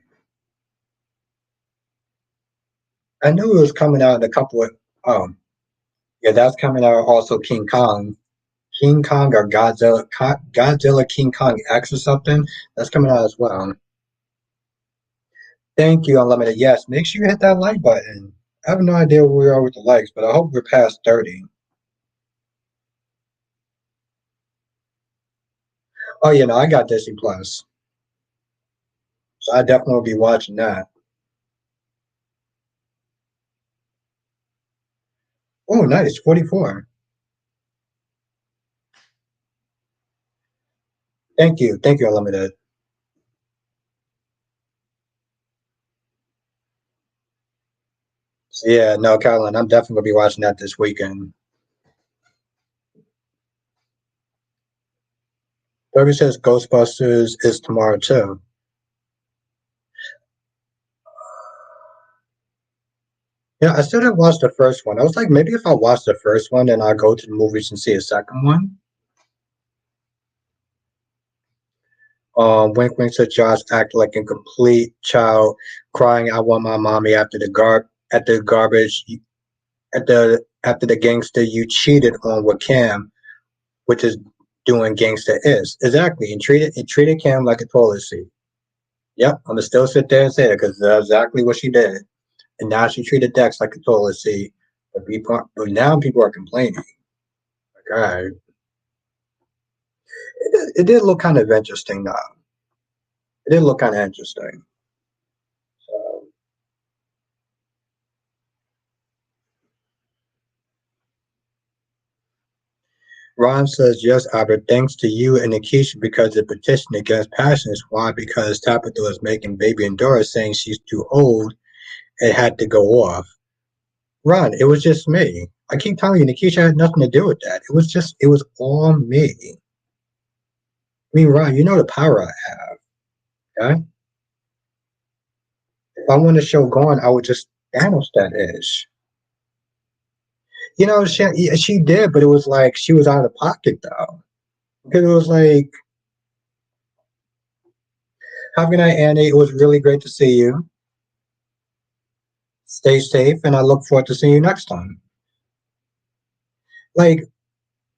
I knew it was coming out in a couple of. Um, yeah, that's coming out also. King Kong or Godzilla King Kong X or something. That's coming out as well. Thank you, Unlimited. Yes, make sure you hit that like button. I have no idea where we are with the likes, but I hope we're past 30. Oh, I got Disney Plus, so I definitely will be watching that. Oh, nice. 44. Thank you. Thank you, Unlimited. So, yeah, no, Caroline, I'm definitely going to be watching that this weekend. Toby says Ghostbusters is tomorrow, too. Yeah, I still didn't watch the first one. I was like, maybe if I watch the first one, then I'll go to the movies and see a second one. Wink Wink said Josh acted like a complete child, crying, "I want my mommy," after the garbage at the after the gangster you cheated on with Cam, which is doing gangster is exactly and treated Cam like a toilet seat. Yep, I'm gonna still sit there and say that because that's exactly what she did, and now she treated Dex like a toilet seat. But now people are complaining. Like, all right, it did look kind of interesting though. It did look kind of interesting. So, Ron says, yes, Albert, thanks to you and Nikisha because the petition against passion is why, because Tabitha was making baby Endora saying she's too old, it had to go off. Ron, it was just me. I keep telling you, Nikisha had nothing to do with that. It was all me. I mean, Ron, you know the power I have, okay? If I want the show gone, I would just Thanos that ish. You know, she did, but it was like she was out of pocket though. Because it was like, have a good night, Annie. It was really great to see you. Stay safe, and I look forward to seeing you next time. Like,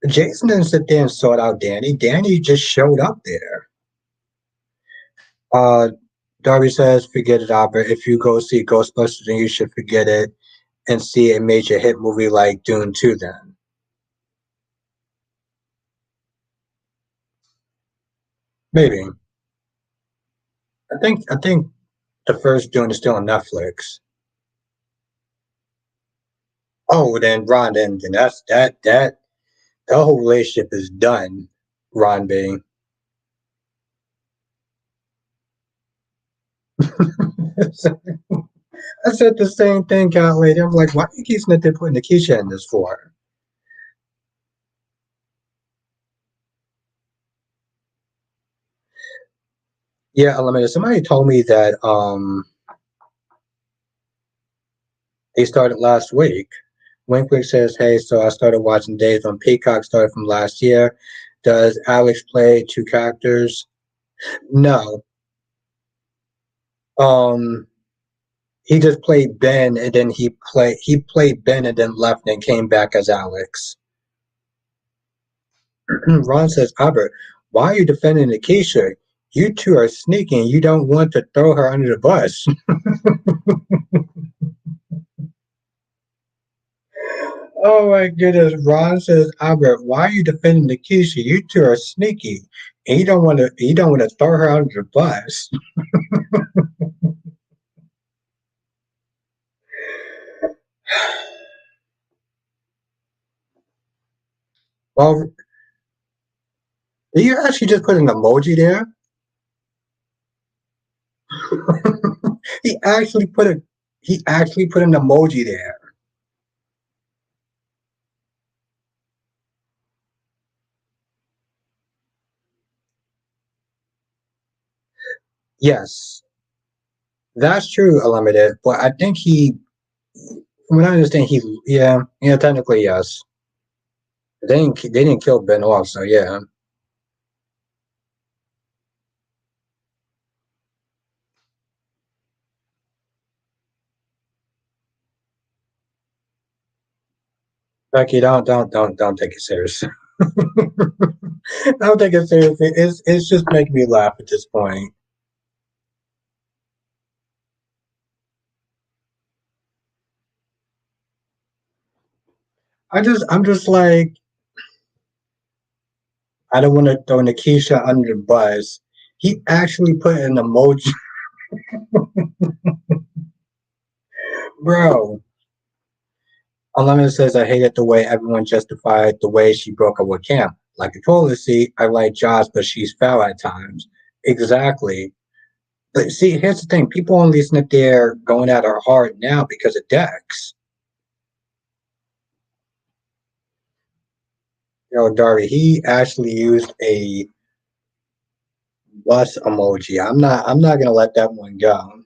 Jason didn't sit there and sort out Danny. Danny just showed up there. Uh, Darby says, forget it, Albert. If you go see Ghostbusters, then you should forget it and see a major hit movie like Dune 2 then. Maybe. I think the first Dune is still on Netflix. Oh, then Ron, then that's the whole relationship is done, Ron B. I said the same thing, cat lady. I'm like, why do you keep putting the Keisha in this for? Yeah, Unlimited. Somebody told me that they started last week. Wink Wink says, hey, so I started watching Days on Peacock, started from last year. Does Alex play two characters? No. Um he just played Ben and then he played Ben and then left and came back as Alex. Ron says, Albert, why are you defending Akeisha? You two are sneaking. You don't want to throw her under the bus. Oh my goodness. Ron says, Albert, why are you defending Nikisha? You two are sneaky. And you don't want to throw her under the bus. Well, did you actually just put an emoji there? he actually put a he actually put an emoji there. Yes, that's true, Unlimited. But I think from what I understand, yeah, technically yes. They didn't kill Ben off, so yeah. Becky, don't take it serious. Don't take it seriously. It's just making me laugh at this point. I'm just like I don't want to throw Nikisha under the bus. He actually put an emoji, bro. Unlimited says, I hated the way everyone justified the way she broke up with Cam. Like a toilet seat, I like Joss, but she's foul at times. Exactly. But see, here's the thing. People only snip there going at her hard now because of Dex. You know, Darby, he actually used a bus emoji. I'm not gonna let that one go.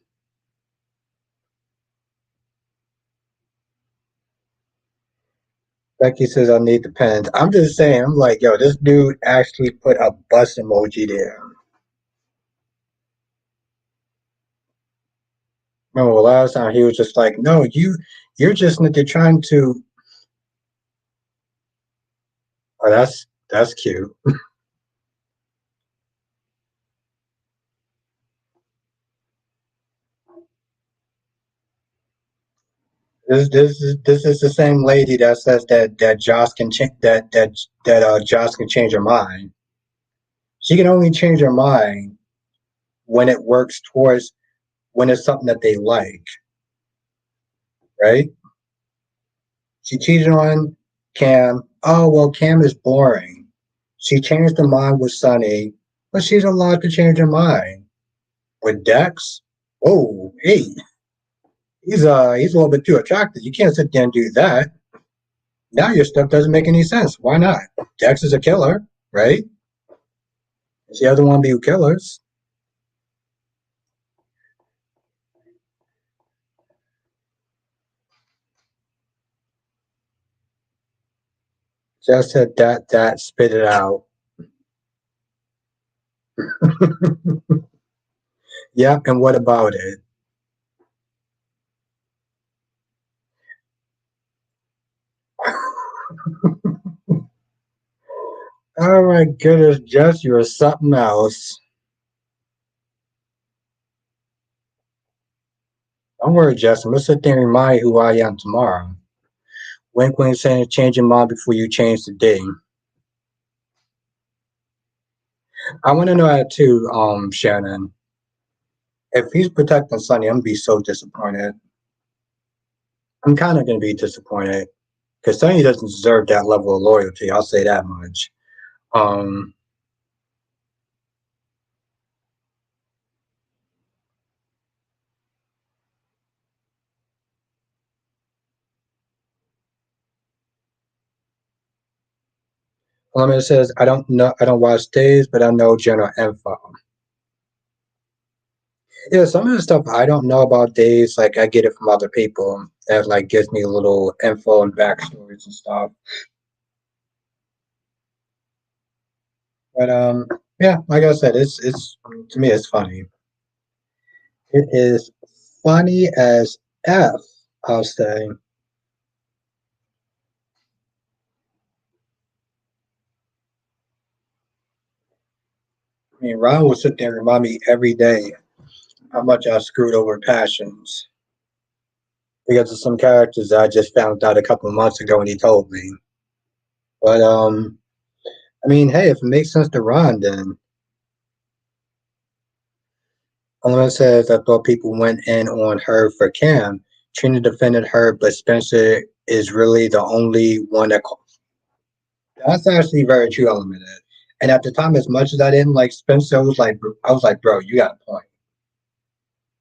Becky says I need the pens. I'm just saying, I'm like, yo, this dude actually put a bus emoji there. Remember last time he was just like, no, you're just they're trying to. Oh, that's cute. This is the same lady that says that Joss can change that Joss can change her mind. She can only change her mind when it works towards when it's something that they like, right? She cheated on Cam. Oh well, Cam is boring. She changed her mind with Sunny, but she's allowed to change her mind with Dex. Oh, hey, he's a little bit too attractive. You can't sit there and do that. Now your stuff doesn't make any sense. Why not? Dex is a killer, right? It's the other one be killers. Just said that spit it out. Yep, and what about it? Oh my goodness, Jess, you're something else. Don't worry, Jess. I'm gonna sit there and remind you who I am tomorrow. Wink, wink, saying change your mind before you change the day. I want to know that too, Shannon. If he's protecting Sonny, I'm gonna be so disappointed. I'm kind of gonna be disappointed because Sonny doesn't deserve that level of loyalty. I'll say that much. Um, Lemon says, I don't know, I don't watch days, but I know general info. Yeah, some of the stuff I don't know about days, like I get it from other people that like gives me a little info and backstories and stuff. But yeah, like I said, it's to me it's funny. It is funny as F, I'll say. I mean, Ron will sit there and remind me every day how much I screwed over passions because of some characters that I just found out a couple of months ago when he told me. But I mean, hey, if it makes sense to Ron, then Element says I thought people went in on her for Cam. Trina defended her, but Spencer is really the only one that. That's actually very true, Element. And at the time, as much as I didn't like Spencer, I was like, bro, you got a point.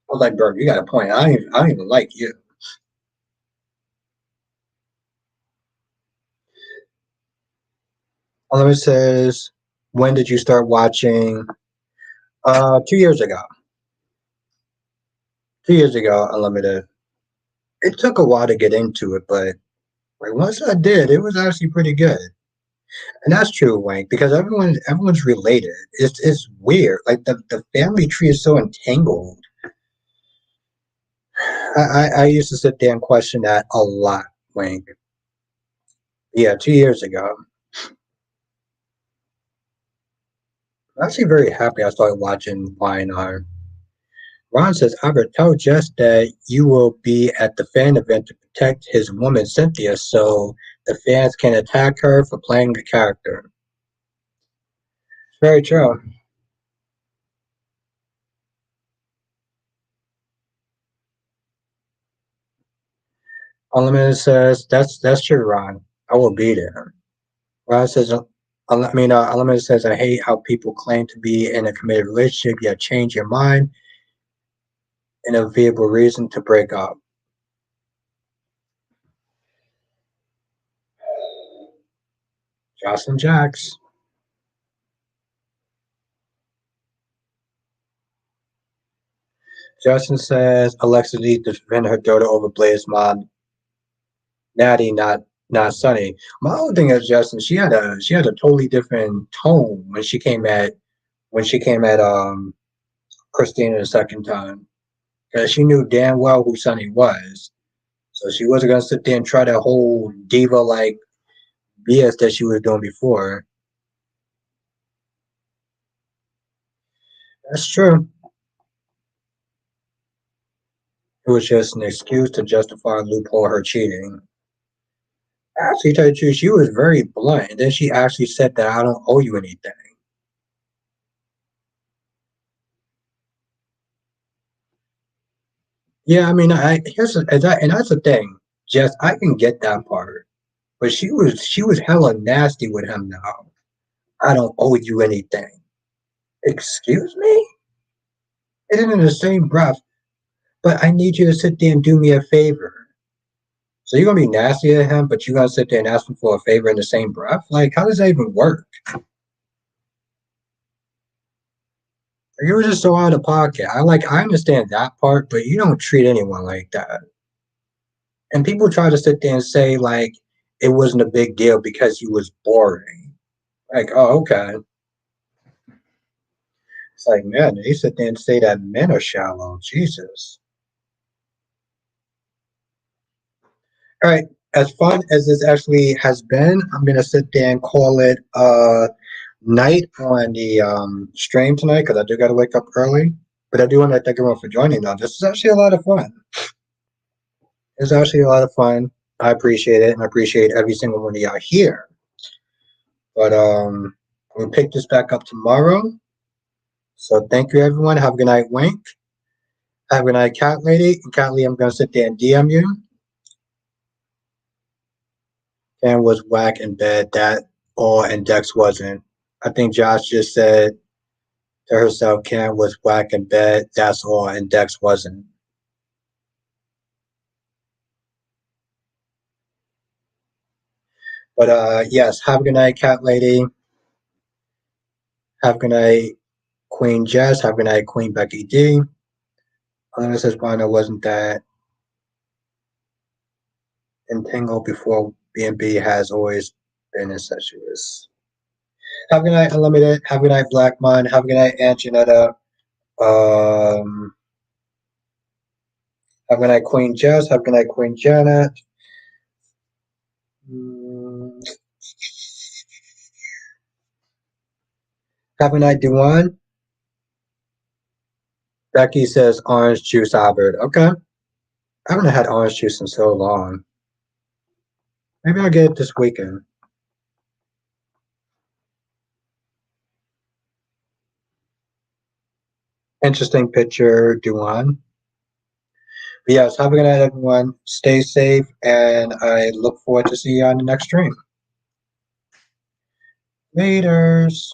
I was like, bro, you got a point. I don't even like you. Element says, when did you start watching? 2 years ago. 2 years ago, Unlimited. It took a while to get into it, but like, once I did, it was actually pretty good. And that's true, Wayne, because everyone's related. It's weird. Like the family tree is so entangled. I used to sit there and question that a lot, Wayne. Yeah, 2 years ago. I'm actually very happy I started watching YNR. Ron says, Albert, tell Jess that you will be at the fan event to protect his woman Cynthia so the fans can attack her for playing the character. It's very true. Unlimited says, that's true, Ron. I will be there. Ron says, Unlimited says, I hate how people claim to be in a committed relationship, yet change your mind in a viable reason to break up. Jocelyn Jacks. Justin says Alexa needs to defend her daughter over Blair's mom, Natty, not Sunny. My other thing is Justin. She had a totally different tone when she came at Christina the second time because she knew damn well who Sunny was. So she wasn't gonna sit there and try that whole diva like BS that she was doing before. That's true. It was just an excuse to justify and loophole her cheating. Actually, to tell you the truth, she was very blunt, and then she actually said that I don't owe you anything. Yeah, I mean, and that's the thing. Jess, I can get that part, but she was hella nasty with him now. I don't owe you anything. Excuse me? And then in the same breath, but I need you to sit there and do me a favor. So you're gonna be nasty to him, but you're gonna sit there and ask him for a favor in the same breath? Like, how does that even work? You were just so out of pocket. I understand that part, but you don't treat anyone like that. And people try to sit there and say like it wasn't a big deal because he was boring. Like, oh, okay. It's like, man, they sit there and say that men are shallow. Jesus. All right. As fun as this actually has been, I'm gonna sit there and call it night on the stream tonight because I do gotta wake up early. But I do want to thank everyone for joining though. This is actually a lot of fun. It's actually a lot of fun. I appreciate it and I appreciate every single one of y'all here. But we'll pick this back up tomorrow. So thank you everyone. Have a good night, Wink. Have a good night, Cat Lady. And Cat Lady, I'm gonna sit there and DM you. Ken was whack in bed, that all and Dex wasn't. I think Josh just said to herself, Ken was whack in bed, that's all, and Dex wasn't. But yes, have a good night, Cat Lady. Have a good night, Queen Jess. Have a good night, Queen Becky D. Unless says Wanda wasn't that entangled before B&B has always been incestuous. Have a good night, Unlimited. Have a good night, Black Mind. Have a good night, Aunt Janetta. Um, have a good night, Queen Jess. Have a good night, Queen Janet. Mm, have a night, Dewan. Becky says orange juice, Albert. Okay. I haven't had orange juice in so long. Maybe I'll get it this weekend. Interesting picture, Dewan. But yes, have a good night, everyone. Stay safe, and I look forward to see you on the next stream. Laters.